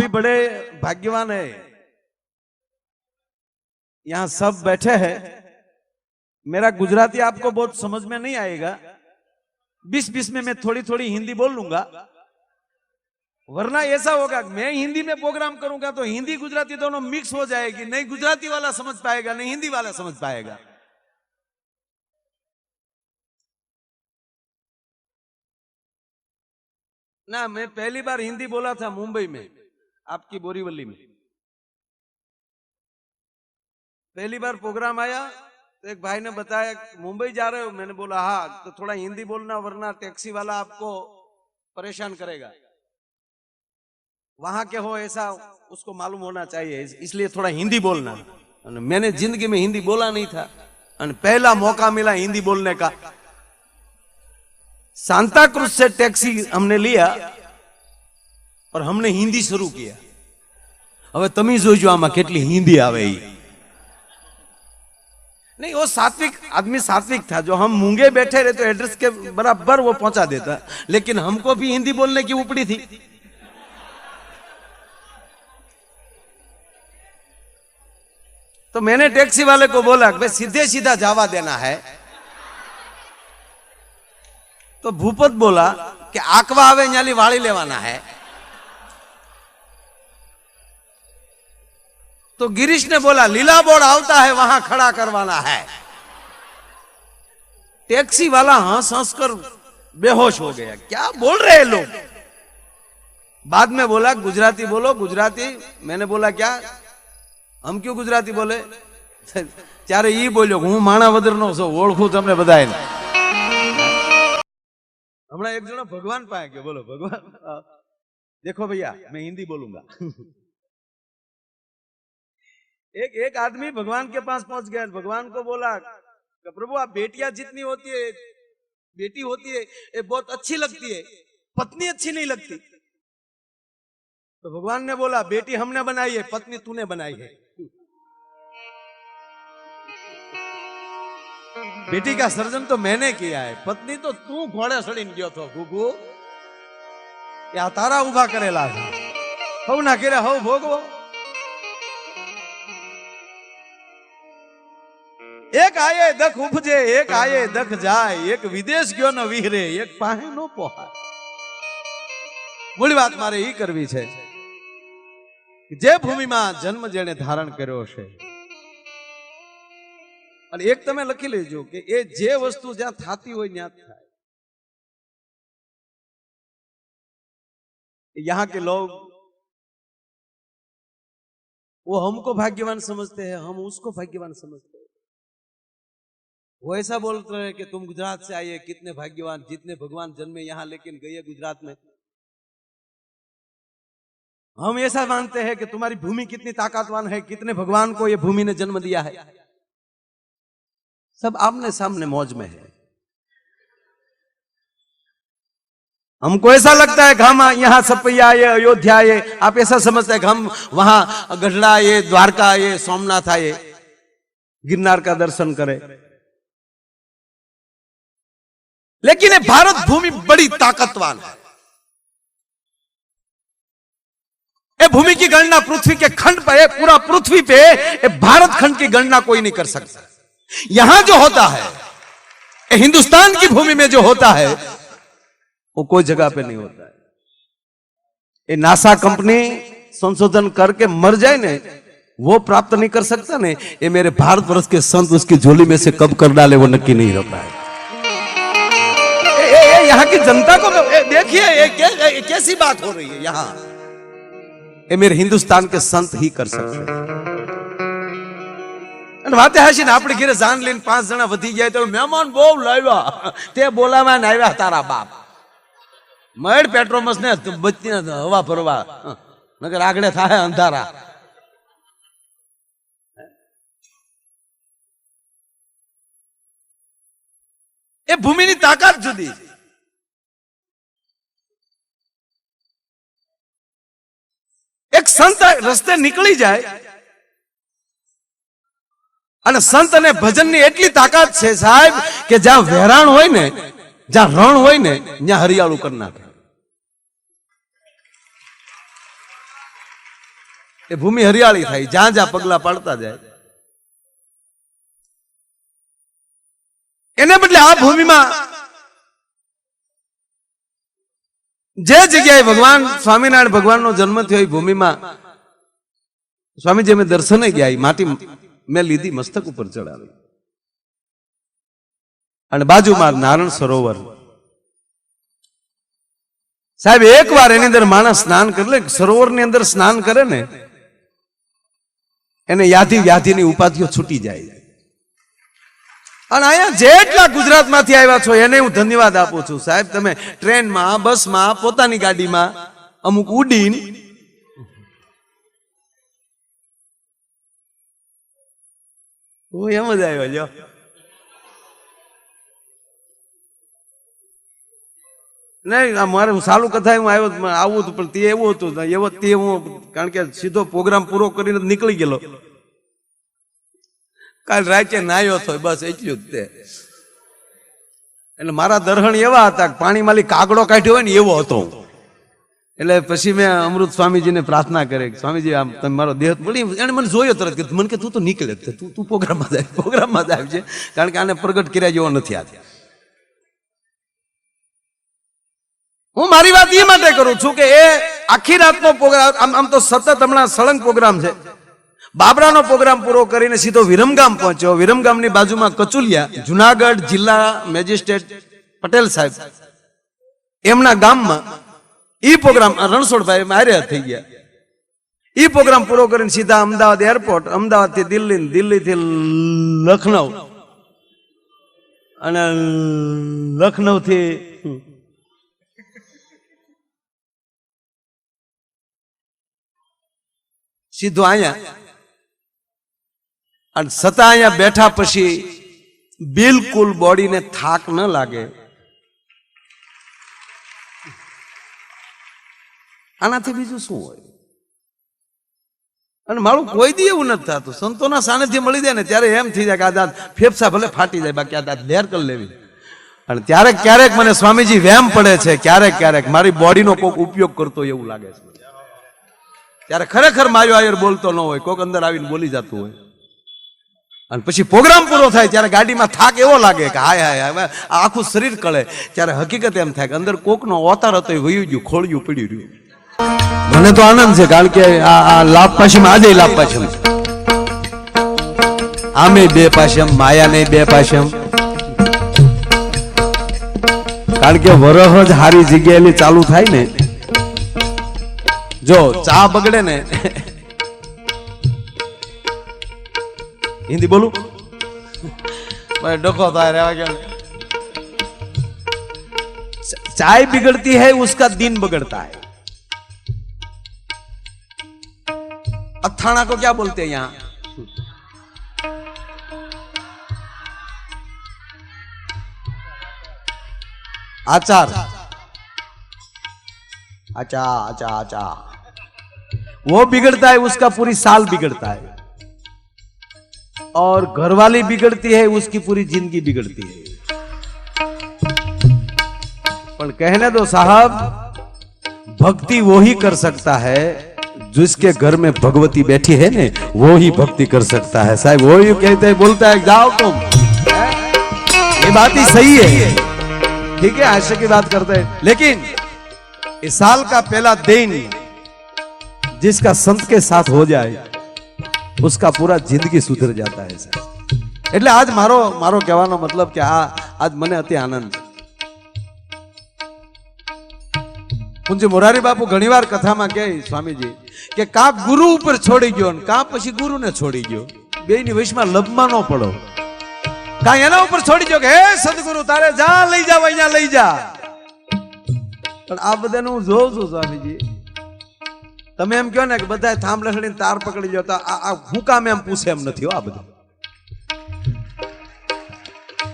भी बड़े भाग्यवान है, यहाँ सब बैठे हैं। मेरा गुजराती आपको बहुत समझ में नहीं आएगा, 20-20 में मैं थोड़ी थोड़ी हिंदी बोल लूंगा, वरना ऐसा होगा मैं हिंदी में प्रोग्राम करूंगा तो हिंदी गुजराती दोनों मिक्स हो जाएगी, नहीं गुजराती वाला समझ पाएगा नहीं हिंदी वाला समझ पाएगा। ना, मैं पहली बार हिंदी बोला था मुंबई में, आपकी बोरीवली में पहली बार प्रोग्राम आया तो एक भाई ने बताया मुंबई जा रहे हो, मैंने बोला हाँ, तो थोड़ा हिंदी बोलना वरना टैक्सी वाला आपको परेशान करेगा, वहां के हो ऐसा उसको मालूम होना चाहिए, इसलिए थोड़ा हिंदी बोलना। मैंने जिंदगी में हिंदी बोला नहीं था, पहला मौका मिला हिंदी बोलने का। सांता क्रूज से टैक्सी हमने लिया और हमने हिंदी शुरू किया। હવે તમે જોજો આમાં કેટલી हिंदी आवे। नहीं, वो सात्विक आदमी सात्विक था, जो हम मूंगे बैठे रहे तो एड्रेस के बराबर वो पहुंचा देता, लेकिन हमको भी हिंदी बोलने की उपड़ी थी। तो मैंने टैक्सी वाले को बोला भाई सीधे सीधा जावा देना है, तो भूपत बोला कि आकवा आवे न्याली वाली लेवाना है। तो गिरीश ने बोला लीला बोर्ड आवता है वहां खड़ा करवाना है। टैक्सी वाला हंस हंस कर बेहोश हो गया, क्या बोल रहे हैं लोग। बाद में बोला गुजराती बोलो, गुजराती। मैंने बोला क्या, हम क्यों गुजराती बोले, त्यारे ई बोल्यो हूँ माणावदर नो छो, ओळखું તમને બધાને। हमारा एक जणो भगवान पाए गयो, बोलो भगवान देखो भैया मैं हिंदी बोलूंगा। एक आदमी भगवान के पास पहुंच गया, भगवान को बोला कि प्रभु आप बेटियां जितनी होती है, बेटी होती है ये बहुत अच्छी लगती है, पत्नी अच्छी नहीं लगती। तो भगवान ने बोला बेटी हमने बनाई है, पत्नी तूने बनाई है। बेटी का सर्जन तो मैंने किया है, पत्नी तो तू घोड़े चढ़ीने गयो तो गुगु, या तारा उभा करेला है, हव ना करे हव भोगवो। एक आये दख उपजे, एक आये दख जाए, एक विदेश गयो न विहरे, एक पाहे नो पोहाय। मूળ વાત મારે ઈ કરવી છે કે જે ભૂમિમાં જન્મ જેણે ધારણ કર્યો છે, અને એક તમે લખી લેજો કે એ જે વસ્તુ જ્યાં થાતી હોય ત્યાં થાય। यहाँ के लोग वो हमको भाग्यवान समझते हैं, हम उसको भाग्यवान समझते हैं। वो ऐसा बोलते हैं कि तुम गुजरात से आए, कितने भाग्यवान, जितने भगवान जन्मे यहाँ लेकिन गए गुजरात में। हम ऐसा मानते हैं कि तुम्हारी भूमि कितनी ताकतवान है, कितने भगवान को ये भूमि ने जन्म दिया है। सब आमने सामने मौज में है। हमको ऐसा लगता है कि हम यहाँ सपैया आए, अयोध्या आए, आप ऐसा समझते हैं कि हम वहां गढ़ड़ा आए, द्वारका आए, सोमनाथ आए, गिरनार का दर्शन करें। लेकिन ये भारत भूमि बड़ी ताकतवान है। ये भूमि की गणना पृथ्वी के खंड पे, पूरा पृथ्वी पे ये भारत खंड की गणना कोई नहीं कर सकता। यहां जो होता है, ये हिंदुस्तान की भूमि में जो होता है, वो कोई जगह पे नहीं होता है। ये नासा कंपनी संशोधन करके मर जाए ने, वो प्राप्त नहीं कर सकता ने, ये मेरे भारतवर्ष के संत उसकी झोली में से कब कर डाले वो नक्की नहीं रहता है। यहाँ की जनता को देखिए ये कैसी बात हो रही है। यहाँ ये मेरे हिंदुस्तान के संत ही कर सकते हैं। वाते हसी ने अपने घरे जान लेने 5 जना वधी गया तो मेहमान बो लाव्या, ते बोलावा ने आव्या तारा बाप। मड पेट्रोमस ने बत्ती हवा भरवा, नगर आगड़े थाहे अंधारा। ये भूमि की ताकत जुदी। एक संत रस्ते निकली जाए અને સંત અને ભજનની એટલી તાકાત છે સાહેબ કે જ્યાં વેરાણ હોય ને, જ્યાં રણ હોય ને, ત્યાં હરિયાળું કરી નાખે। એ ભૂમિ હરિયાળી થાય, જ્યાં જ્યાં પગલા પાડતા જાય. એને બદલે આ ભૂમિમાં જે જગ્યાએ ભગવાન સ્વામિનારાયણ ભગવાનનો જન્મ થયો એ ભૂમિમાં સ્વામીજી અમે દર્શને ગયા, એ માટી મેં લીધી, મસ્તક ઉપર ચડાવી, અને બાજુમાં નારાયણ સરોવર. સાહેબ એક વાર એની અંદર માણસ સ્નાન કરે, સરોવરની અંદર સ્નાન કરે ને, એને યાદી વ્યાધિની ઉપાધિઓ છૂટી જાય. અને અહીંયા જેટલા ગુજરાતમાંથી આવ્યા છો એને હું ધન્યવાદ આપું છું. સાહેબ તમે ટ્રેનમાં, બસમાં, પોતાની ગાડીમાં અમુક ઉડીને એમ જ આવ્યો જો. નહીં મારે હું સાલું કથા હું આવ્યો, આવું હતું પણ તે એવું હતું એવો તે હું, કારણ કે સીધો પ્રોગ્રામ પૂરો કરીને નીકળી ગયેલો. કાલ રાતે નાયો હતો બસ એટલું જ તે. એટલે મારા દર્શન એવા હતા કે પાણીમાંથી કાગડો કાઢ્યો હોય ને એવો હતો. એટલે પછી મેં અમૃત સ્વામીજીને પ્રાર્થના કરી, સ્વામીજી આમ તમે મારો દેહ બોલી. એને મને જોયો તરત કે મને કે તું તો નીકળે, તું પ્રોગ્રામમાં જ આવજે, કારણ કે આને પ્રગટ કર્યા જેવો નથી આ. હું મારી વાત એ માટે કરું છું કે એ આખી રાતનો પ્રોગ્રામ, આમ તો સતત હમણાં સળંગ પ્રોગ્રામ છે. બાબરાનો પ્રોગ્રામ પૂરો કરીને સીધો વિરમગામ પહોંચ્યો. વિરમગામની બાજુમાં કચુલિયા, જુનાગઢ જિલ્લા મેજિસ્ટ્રેટ પટેલ સાહેબ એમના ગામમાં ઈ પ્રોગ્રામ રણછોડભાઈ માર્યા થઈ ગયા. ઈ પ્રોગ્રામ પૂરો કરીને સીધા અમદાવાદ એરપોર્ટ, અમદાવાદથી દિલ્હી, દિલ્હીથી લખનઉ, અને લખનઉથી સીધું અહીંયા. અને છતાં અહીંયા બેઠા પછી બિલકુલ બોડીને થાક ન લાગે. આનાથી બીજું શું હોય? અને મારું કોઈ દી એવું નથી થતું. સંતોના સાનિધ્ય મળી જાય ને ત્યારે એમ થઈ જાય કે આ દાંત ફેફસા ભલે ફાટી જાય, બાકી આ દાંત લેર કરી લેવી. અને ક્યારેક ક્યારેક મને સ્વામીજી વેમ પડે છે, ક્યારેક ક્યારેક મારી બોડીનો કોઈક ઉપયોગ કરતો એવું લાગે છે. ત્યારે ખરેખર માયો આયર બોલતો ન હોય, કોઈક અંદર આવીને બોલી જતું હોય. અને પછી પ્રોગ્રામ પૂરો થાય ત્યારે ગાડીમાં થાક એવો લાગે કે હાય હાય હવે આખું શરીર કળે. ત્યારે હકીકત એમ થાય કે અંદર કોકનો અવતાર હતો એ વયું ગયું, ખોળિયું પડી રહ્યું. મને તો આનંદ છે, કારણ કે આ લાભ પાછમ, આજે લાભ પાછમ, આમે બે પાછમ, માયા ને બે પાછમ. કારણ કે વરહ જ હારી જગ્યાએ ચાલુ થાય ને, જો ચા બગડે ને, हिंदी बोलू डको था रेवा क्या, चाय बिगड़ती है उसका दिन बिगड़ता है. अथाना को क्या बोलते हैं यहां? आचार. अच्छा अच्छा अच्छा, वो बिगड़ता है उसका पूरी साल बिगड़ता है. और घरवाली बिगड़ती है उसकी पूरी जिंदगी बिगड़ती है. पर कहने दो साहब, भक्ति वो ही कर सकता है जिसके घर में भगवती बैठी है ने, वो ही भक्ति कर सकता है. साहब वो ही कहते हैं, बोलता है जाओ तुम, ये बात ही सही है. ठीक है, आशा की बात करते हैं. लेकिन इस साल का पहला दिन जिसका संत के साथ हो जाए उसका पूरा जिंदगी सुधर जाता है. એટલે આજ મારો કહેવાનો મતલબ કે આજ મને અતિ આનંદ. પૂજ્ય મોરારી બાપુ ઘણીવાર કથામાં કહે સ્વામીજી કે કા ગુરુ ઉપર છોડી ગયો ને કા પછી ગુરુને છોડી ગયો, બેયની વચમાં લબમાં ન પડો. કા એના ઉપર છોડી ગયો કે હે સદગુરુ તારે જા લઈ જાવ, અહીંયા લઈ જા. પણ આ બધાને હું જોઉં છું સ્વામીજી, તમે એમ કહો ને કે બધા થાંભલે ચડીને તાર પકડી લો, તો આ હું કામ એમ પૂછે એમ નથી આ બધું.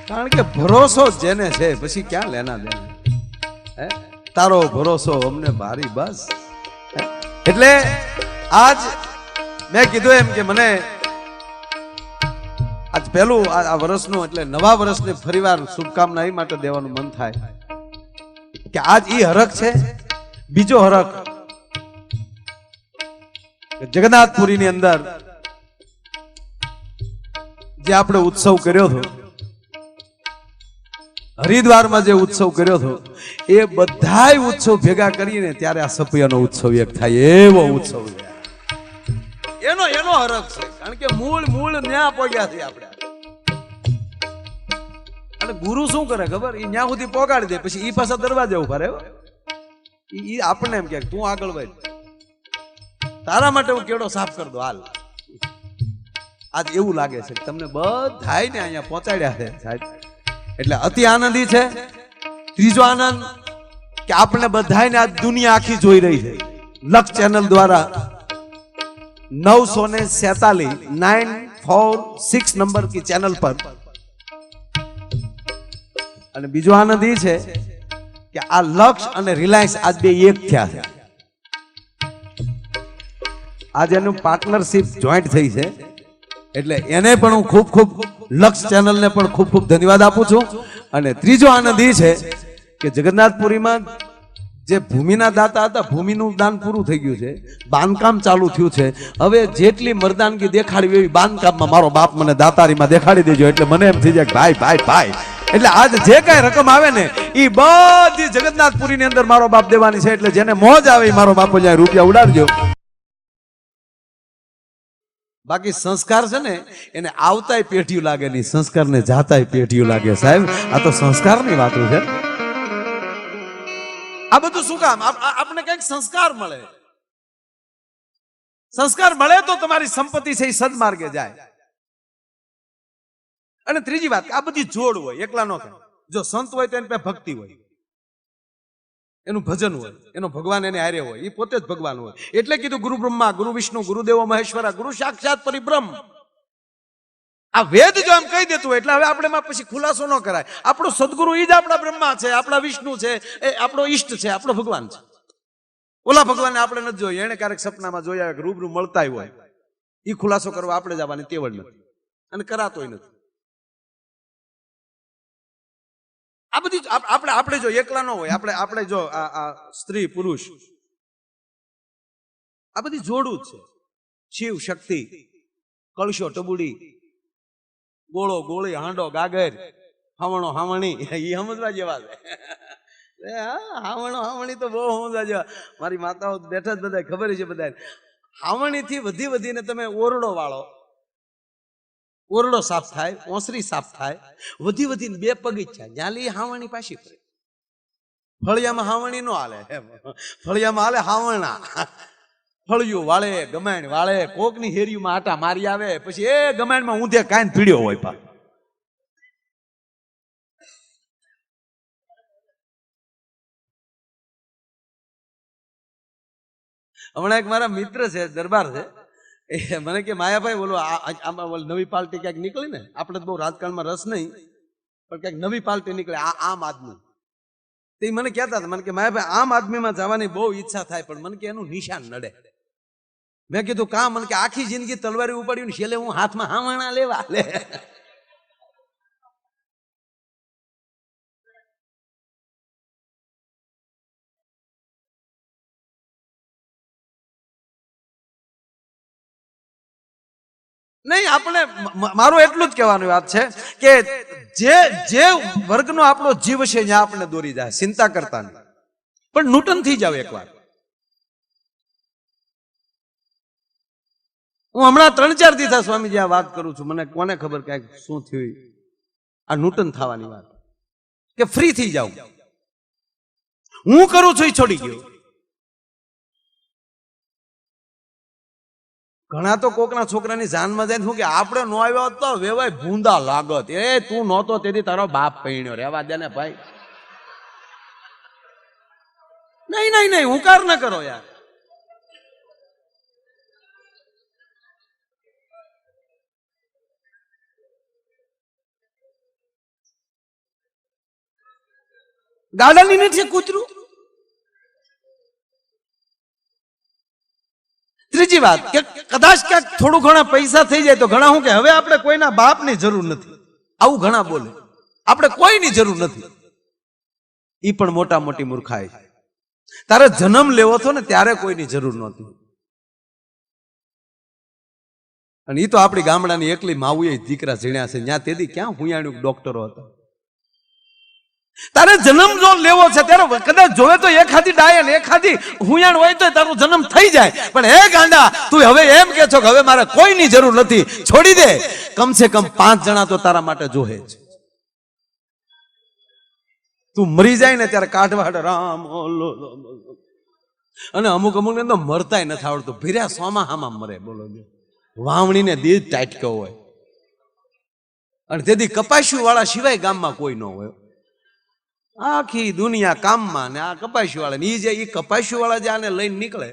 કારણ કે ભરોસો જેને છે પછી ક્યાં લેના દેના. હે તારો ભરોસો અમને ભારી બસ. એટલે આજ મેં કીધું એમ કે મને આજ પહેલું આ વર્ષનું, એટલે નવા વર્ષને ફરીવાર શુભકામના એ માટે દેવાનું મન થાય કે આજ ઈ હરખ છે. બીજો હરખ જગન્નાથપુરીની અંદર જે આપણે ઉત્સવ કર્યો હતો, હરિદ્વારમાં જે ઉત્સવ કર્યો હતો, એ બધાય ઉત્સવ ભેગા કરીને ત્યારે આ સપૈયાનો ઉત્સવ એક થાય એવો ઉત્સવ છે. એનો હરખ છે, કારણ કે મૂળ ન્યા પોગ્યા છે આપણે. અને ગુરુ શું કરે ખબર, એ ન્યા સુધી પોગાડી દે, પછી ઈ પાછા દરવાજે ઉભા રહે. ઈ આપણને એમ કે તું આગળ વધ, તારા માટે હું કેડો સાફ કરી દો હાલ. આજ એવું લાગે છે કે તમને બધાય ને અહીંયા પહોંચાડ્યા છે સાહેબ, એટલે અતિ આનંદી છે. ત્રીજો આનંદ કે આપણે બધાને આ દુનિયા આખી જોઈ રહી છે લક્ષ ચેનલ દ્વારા. 946 નંબર की चैनल पर. અને બીજો આનંદ એ છે કે આ લક્ષ અને રિલાયન્સ આજ બે એક થયા છે. આજે એનું પાર્ટનરશિપ જોઈન્ટ થઈ છે, એટલે એને પણ હું ખૂબ લક્ષ ચેનલને પણ ખૂબ ધન્યવાદ આપું છું. અને ત્રીજો આનંદ એ છે કે જગન્નાથપુરીમાં જે ભૂમિના દાતા હતા, ભૂમિનું દાન પૂરું થઈ ગયું છે, બાંધકામ ચાલુ થયું છે. હવે જેટલી મર્દાનગી દેખાડવી એવી બાંધકામમાં મારો બાપ મને દાતારીમાં દેખાડી દેજો. એટલે મને એમ થઈ જાય કે ભાઈ એટલે આજ જે કાંઈ રકમ આવે ને એ બધી જગન્નાથપુરીની અંદર મારો બાપ દેવાની છે. એટલે જેને મોજ આવે એ મારો બાપ જાય રૂપિયા ઉડાડજો. બાકી સંસ્કાર છે ને એને આવતાય પેઢીયું લાગે નહીં, સંસ્કારને જાતાય પેઢીયું લાગે. સાહેબ આ તો સંસ્કારની વાતો છે. આ બધું શું કામ? આપણે કઈક સંસ્કાર મળે. સંસ્કાર મળે તો તમારી સંપત્તિ છે એ સદમાર્ગે જાય. અને ત્રીજી વાત, આ બધી જોડ હોય, એકલા નો થાય. જો સંત હોય તો એની પાસે ભક્તિ હોય, એનું ભજન હોય, એનો ભગવાન એને હારે હોય, એ પોતે જ ભગવાન હોય. એટલે કીધું ગુરુ બ્રહ્મા, ગુરુ વિષ્ણુ, ગુરુદેવો મહેશ્વરા, ગુરુ સાક્ષાત પરિબ્રહ્મ. આ વેદ જો આમ કહી દેતું હોય એટલે હવે આપણે પછી ખુલાસો ન કરાય. આપણો સદગુરુ ઈ જ આપણા બ્રહ્મા છે, આપણા વિષ્ણુ છે, એ આપણો ઈષ્ટ છે, આપણો ભગવાન છે. ઓલા ભગવાનને આપણે નથી જોયું, એને ક્યારેક સપનામાં જોયા કે રૂબરૂ મળતા હોય, એ ખુલાસો કરવા આપણે જવાની તેવડ નથી અને કરાતોય નથી. આ બધી આપણે જો એકલા ન હોય, આપણે જો આ સ્ત્રી પુરુષ આ બધી જોડું જ છે. શિવ શક્તિ, કળશો ટબુડી, ગોળો ગોળી, હાંડો ગાગર, હાવણો હાવણી, એ સમજવા જેવા છે. હાવણો હાવણી તો બહુ સમજવા જેવા. મારી માતાઓ બેઠા જ બધા ખબર છે બધા. હાવણી થી વધીને તમે ઓરડો વાળો, ઓરડો સાફ થાય, ઓસરી સાફ થાય, વધીને બે પગીચા જ્યાં લી હાવણી પાછી ફરે. ફળિયામાં હાવણી નો હાલે, ફળિયામાં હાલે હાવણા. ફળિયું વાળે, ગમાણ વાળે, કોકની હેરીમાં આટા મારી આવે, પછી એ ગમાણમાં ઊંધે કાંઈ પીડ્યો હોય પા. હમણાં એક મારા મિત્ર છે, દરબાર છે, એ મને કે માયાભાઈ બોલો આમાં નવી પાર્ટી ક્યાંક નીકળી ને, આપણે તો બહુ રાજકારણમાં રસ નહીં, પણ ક્યાંક નવી પાર્ટી નીકળે, આમ આદમી. તે મને કહેતા હતા, મને કે માયાભાઈ આમ આદમીમાં જવાની બહુ ઈચ્છા થાય, પણ મને કે એનું નિશાન નડે. મેં કીધું કામ? મને કે આખી જિંદગી તલવારી ઉપાડ્યું ને છેલ્લે હું હાથમાં હાવણા લેવા લે. નહીં, આપણે મારું એટલું જ કહેવાની વાત છે કે જે વર્ગનો આપણો જીવ છે ત્યાં આપણે દોરી જાય, ચિંતા કરતા નહીં, પણ નૂટન થઈ જાવ એકવાર. હું હમણાં 3-4 દિવસ સ્વામીજી આ વાત કરું છું, મને કોને ખબર કે શું થયું. આ નૂટન થવાની વાત કે ફ્રી થઈ જાવ. હું કરું છું એ છોડી ગયો. ઘણા તો કોકના છોકરાની જાનમાં જાય શું કે આપણે નો આવ્યો તો વેવાય ભૂંદા લાગત. એ તું નહોતો તેથી તારો બાપ પૈણ્યો, રહેવા દે ને ભાઈ. નહીં, હુંકાર ન કરો યાર. ગાડાની નથી કૂતરું. ત્રીજી વાત કે કદાચ ક્યાંક થોડું ઘણા પૈસા થઈ જાય તો ઘણા શું કે હવે આપણે કોઈના બાપની જરૂર નથી, આવું ઘણા બોલે. આપણે કોઈની જરૂર નથી, એ પણ મોટી મૂર્ખાઈ. તારે જન્મ લેવો હતો ને ત્યારે કોઈની જરૂર નહોતી. અને એ તો આપણી ગામડાની એકલી માવુએ દીકરા ઝીણ્યા છે. ત્યાં તેથી ક્યાં હુંયાણ્યું ડોક્ટરો હતા. તારે જન્મ જો લેવો છે ત્યારે કદાચ જોવે તો એખાદી ડાય ને એખાદી હુંયાણ હોય તો તારો જન્મ થઈ જાય. પણ હે ગાંડા, તું હવે એમ કે છો કે હવે મારે કોઈની જરૂર નથી, છોડી દે. કમસે કમ 5 જણા તો તારા માટે જોહે જ. તું મરી જાય ને ત્યારે કાઢવાડ રામ અને અમુક ને તો મરતાય નથી આવડતું. ભીર્યા સોમાં હામાં મરે. બોલો, વાવણીને દીધ ટાટક્યો હોય અને તેથી કપાસ્યું વાળા સિવાય ગામમાં કોઈ ન હોય. આખી દુનિયા કામમાં ને આ કપાસ્યું વાળા ને એ કપાસ્યું વાળા જે આને લઈને નીકળે.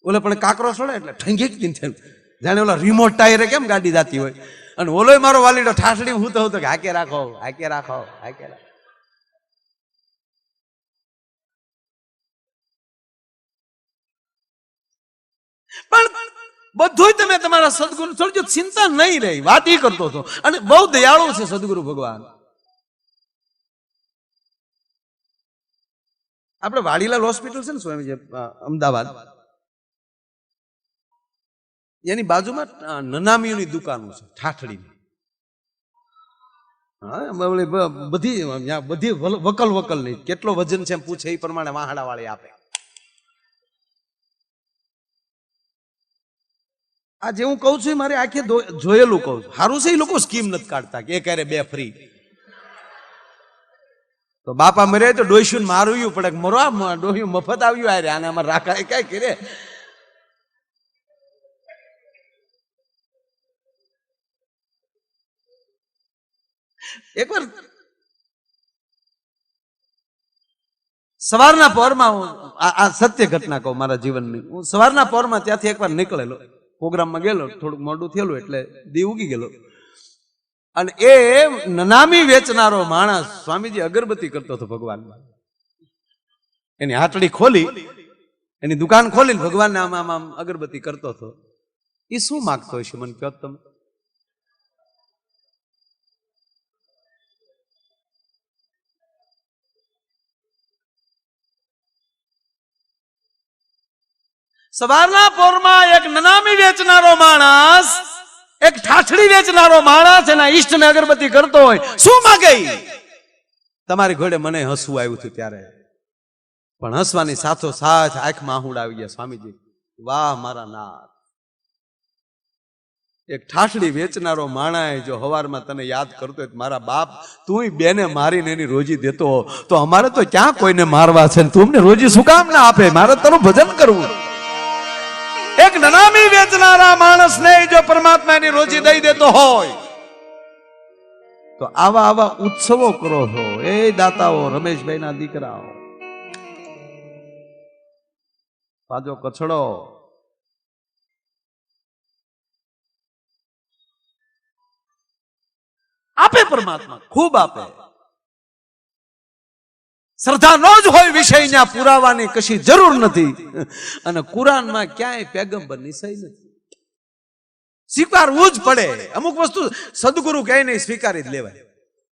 ઓલે પણ કાકરો છોડે એટલે ઠંગી જાણે ઓલા રિમોટ ટાયરે કેમ ગાડી જાતી હોય. અને ઓલોય મારો વાલીડો ઠાસડી હું તો કે હાકે રાખો, હાકે રાખો, હાકે રાખો. પણ બધું તમે તમારા સદગુરુ છોડજો, ચિંતા નહીં રહી. વાત એ કરતો હતો. અને બહુ દયાળુ છે સદગુરુ ભગવાન. આપણે વાડીલાલ હોસ્પિટલ છે ને સ્વામીજી અમદાવાદ, એની બાજુમાં નનામીઓની દુકાનો છે ઠાઠડીની. બધી વકલ વકલ નહીં, કેટલો વજન છે એમ પૂછે એ પ્રમાણે વાહડા વાળી આપે. આ જે હું કઉ છું મારે આખે જોયેલું કઉ છું. સારું છે એ લોકો સ્કીમ નથી કાઢતા કે 1 2 ફ્રી. તો બાપા મરે તો ડોસ્યું મારવું પડે. મરો ડોસ્યું મફત આવ્યું આ રે, આને અમારે રાખા કઈ કરે. એકવાર સવારના પહોરમાં આ સત્ય ઘટના કહું મારા જીવનની. હું સવારના પહોરમાં ત્યાંથી એકવાર નીકળેલો, પ્રોગ્રામમાં ગયેલો, થોડુંક મોડું થયેલું એટલે દી ઉગી ગયેલો. અને એ નનામી વેચનારો માણસ સ્વામીજી અગરબત્તી કરતો હતો ભગવાનમાં. એની હાટડી ખોલી, એની દુકાન ખોલીને ભગવાનને આમ આમ આમ અગરબત્તી કરતો હતો. એ શું માગતો હશે મને કહો તમે? સવારના પોરમાં એક નનામી વેચનારો માણસ, એક ઠાઠડી વેચનારો માણસ એના ઈષ્ટને અગરબત્તી કરતો હોય. શું માગે? તમારી ઘોડે મને હસવું આવ્યું હતું ત્યારે, પણ હસવાની સાથો સાથ આંખમાં આહુડા આવી ગયા. સ્વામીજી વાહ મારા નાથ, એક ઠાઠડી વેચનારો માણસ જો હવારમાં તને યાદ કરતો હોય મારા બાપ તું બેને મારીને એની રોજી દેતો, તો અમારે તો ક્યાં કોઈને મારવા છે, તું અમને રોજી શું કામ ના આપે? મારે તારું ભજન કરવું. એક નનામી વેચનારા માણસને જો પરમાત્મા એની રોજી દઈ દેતો હોય તો આવા આવા ઉત્સવો કરો છો એ દાતાઓ, રમેશભાઈ ના દીકરાઓ. પાજો કચડો આપે પરમાત્મા, ખૂબ આપે. શ્રદ્ધા નો જ હોય વિષયના પુરાવાની કશી જરૂર નથી. અને કુરાનમાં ક્યાંય પેગમ્બરની સહી નથી. સ્વીકારવું જ પડે. અમુક વસ્તુ સદગુરુ કહે નહીં, સ્વીકારી જ લેવાય.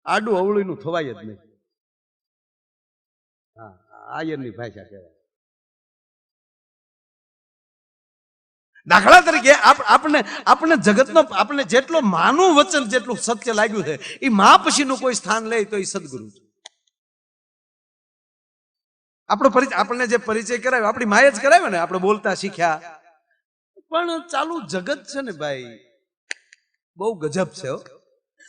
આડું અવળીનું થવાય જ નહીં. હા, આયરની ભાષા કહેવાય. દાખલા તરીકે આપણે જગતનો આપણે જેટલો માનું વચન જેટલું સત્ય લાગ્યું છે એ મા પછીનું કોઈ સ્થાન લે તો એ સદગુરુ છે. આપણો પરિચય, આપણને જે પરિચય કરાવ્યો આપણી માએ જ કરાવ્યો ને. આપણે બોલતા શીખ્યા, પણ ચાલુ જગત છે ને ભાઈ બહુ ગજબ છે.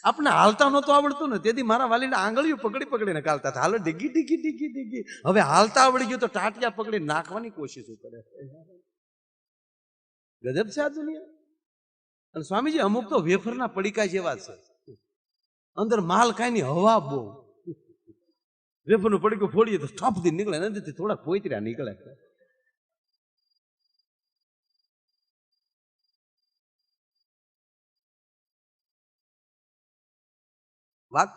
આપણે હાલતા નહોતું આવડતું ને, તેથી મારા વાલીને આંગળીઓ પકડી પકડીને ચાલતા હતા. હાલો ડીગી ડીગી ડીગી ડીગી. હવે હાલતા આવડી ગયું તો ટાટિયા પકડી નાખવાની કોશિશ કરે. ગજબ છે આ દુનિયા. અને સ્વામીજી અમુક તો વેફરના પડીકા જેવા છે, અંદર માલ કાંઈ ની, હવા બહુ. વેફરનું પડીકું ફોડીએ તો ઠપથી નીકળે, નથી થોડા પોતર્યા નીકળે. વાત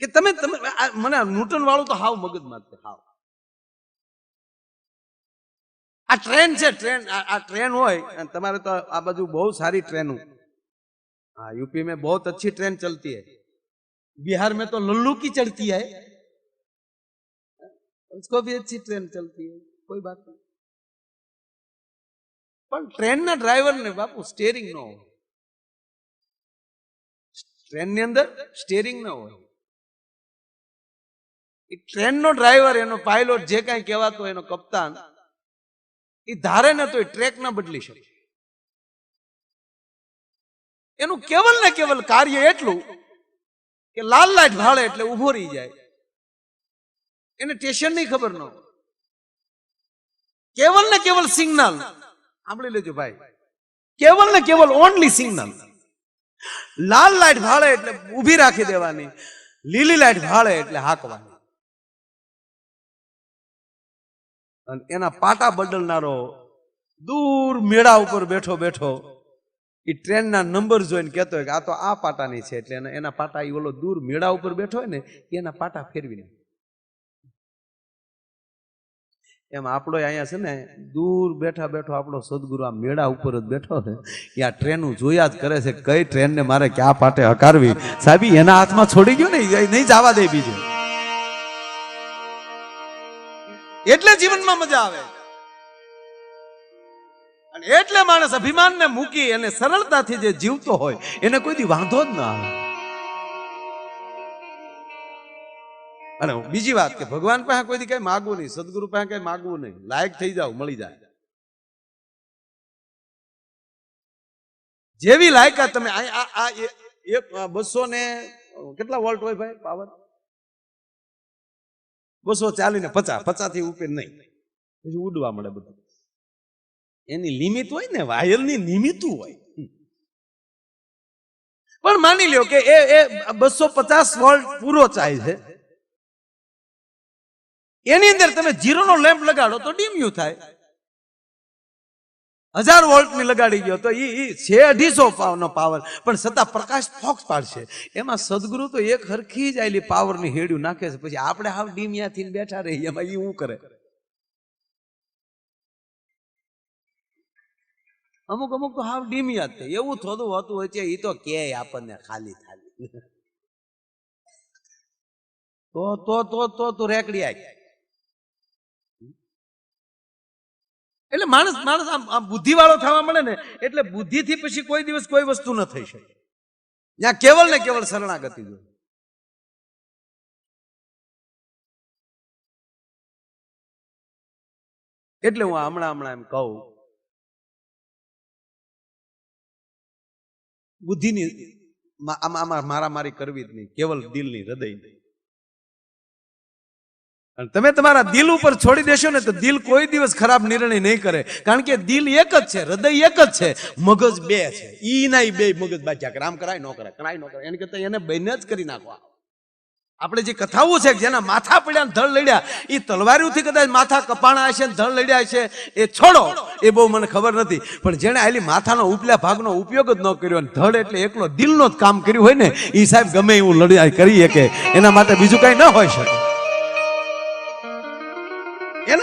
કે તમે મને ન્યૂટન વાળું તો હાવ મગજમાં છે. હાવ આ ટ્રેન છે, ટ્રેન આ ટ્રેન હોય તમારે તો આ બાજુ બહુ સારી ટ્રેન. हाँ, यूपी में बहुत अच्छी ट्रेन चलती है. बिहार में तो लल्लू की चलती है. उसको भी अच्छी ट्रेन चलती है, कोई बात नहीं। पर ट्रेन ना ड्राइवर ने बापू स्टेरिंग न हो, ट्रेन ની અંદર સ્ટેરિંગ ન હોય। એ ટ્રેન નો ડ્રાઈવર, એનો પાયલોટ, જે કાંઈ કહેવાતો એનો કપ્તાન, એ ધારે ને તો ટ્રેક ના બદલી શકે। એનું કેવલ ને કેવલ કાર્ય એટલું કે લાલ લાઈટ ભાળે એટલે ઉભો રહી જાય, એને સ્ટેશન ની ખબર ન હોય। કેવલ ને કેવલ સિગ્નલ સાંભળી લેજો ભાઈ, કેવલ ને કેવલ ઓનલી સિગ્નલ। લાલ લાઈટ ભાળે એટલે ઊભી રાખી દેવાની, લીલી લાઈટ ભાળે એટલે હાંકવાની। અને એના પાટા બદલનારો દૂર મેળા ઉપર બેઠો બેઠો એ ટ્રેનના નંબર જોઈને કહેતો હોય કે આ તો આ પાટાની છે, એટલે એના પાટા એ ઓલો દૂર મેળા ઉપર બેઠો હોય ને એના પાટા ફેરવી નાખે। એમ આપણો અહીંયા છે ને દૂર બેઠા બેઠો આપણો સદગુરુ આ મેળા ઉપર જ બેઠો છે, એ આ ટ્રેનું જોયા જ કરે છે, કઈ ટ્રેનને મારે ક્યાં પાટે હકારવી। સાહેબ એના હાથમાં છોડી ગયો ને, નહીં જવા દે બીજું। એટલે જીવનમાં મજા આવે, અને એટલે માણસ અભિમાનને મૂકી અને સરળતાથી જે જીવતો હોય એને કોઈ દી વાંધો જ ના આવે। અને બીજી વાત કે ભગવાન પાસે કોઈ દી કઈ માગવું નહીં, સદગુરુ પાસે કઈ માગવું નહીં, લાયક થઈ જાવ મળી જાય। જેવી લાયકાત તમે આ 200 ને કેટલા વોલ્ટ હોય ભાઈ પાવર? 240 ને 50 થી ઉપર નહીં, પછી ઉડવા મળે બધું। એની લિમિટ હોય ને, વાયરની લિમિટ હોય। પણ માની લ્યો કે એ 250 વોલ્ટ પૂરો ચાય છે, એની અંદર તમે 0 નો લેમ્પ લગાડો તો ડીમ્યુ થાય। 1000 વોલ્ટ ની લગાડી ગયો તો એ છે 250 નો પાવર, પણ છતાં પ્રકાશ ફોક્સ પાડશે। એમાં સદગુરુ તો એક હરખી જ આયેલી પાવર ની હેડ્યું નાખે છે, પછી આપણે હાવ ડીમિયાથી બેઠા રહીએ, એમાં એ શું કરે? અમુક અમુક તો હાવ ડીમિયા જ એવું થોડું હોતું હોય છે, એ તો કે આપણને ખાલી ખાલી તો રેકડી આવી। એટલે માણસ આમ બુદ્ધિ વાળો થવા મળે ને એટલે બુદ્ધિ થી પછી કોઈ દિવસ કોઈ વસ્તુ ન થઈ શકે, ત્યાં કેવલ ને કેવલ શરણાગતિ જોઈએ। એટલે હું હમણાં એમ કહું, બુદ્ધિની આમાં મારામારી કરવી જ નહીં, કેવલ દિલની, હૃદયની। તમે તમારા દિલ ઉપર છોડી દેશો ને તો દિલ કોઈ દિવસ ખરાબ નિર્ણય નહીં કરે, કારણ કે દિલ એક જ છે, હૃદય એક જ છે, મગજ બે છે। ઈ ના બે મગજ બાજ્યા કરે, આમ કરાય ન કરાય, કરાય ન કરાય, એને કરતા એને બેને જ કરી નાખો। આપણે જે કથાઓ છે જેના માથા પડ્યા ને ધડ લડ્યા, એ તલવારીઓથી કદાચ માથા કપાણા હશે ને ધડ લડ્યા હશે, એ છોડો, એ બહુ મને ખબર નથી, પણ જેને આલી માથાનો ઉપલા ભાગનો ઉપયોગ જ ન કર્યો, ધડ એટલે એકલો દિલનો જ કામ કર્યું હોય ને, એ સાહેબ ગમે એવું લડાઈ કરી શકે, એના માટે બીજું કઈ ન હોય શકે।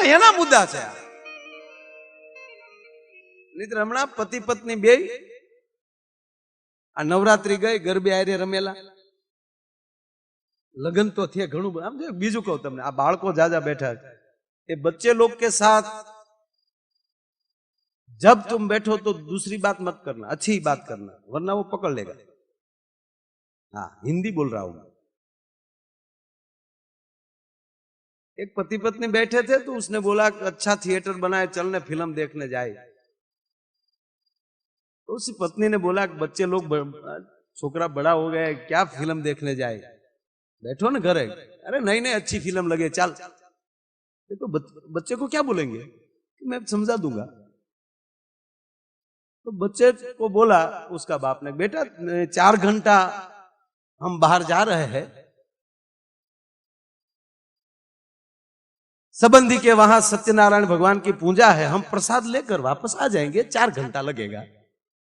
એના મુદ્દા છે। મિત્ર હમણાં પતિ પત્ની બે આ નવરાત્રી ગઈ, ગરબે આરે રમેલા, लगन तो थे घणु। बीजू कहूं तमने, आ बाळको जाजा बैठा, ये बच्चे लोग के साथ जब तुम बैठो तो दूसरी बात मत करना, अच्छी बात करना, वरना वो पकड़ लेगा। हाँ, हिंदी बोल रहा हूं। एक पति पत्नी बैठे थे तो उसने बोला अच्छा थिएटर बनाए, चलने फिल्म देखने जाए। तो उसी पत्नी ने बोला बच्चे लोग छोकरा बड़ा हो गया, क्या फिल्म देखने जाए, बैठो ना घरे। अरे नहीं नहीं अच्छी फिल्म लगे चल। तो बच्चे को क्या बोलेंगे, मैं समझा दूंगा। तो बच्चे को बोला उसका बाप ने, बेटा 4 घंटा हम बाहर जा रहे हैं, संबंधी के वहां सत्यनारायण भगवान की पूजा है, हम प्रसाद लेकर वापस आ जाएंगे, 4 घंटा लगेगा,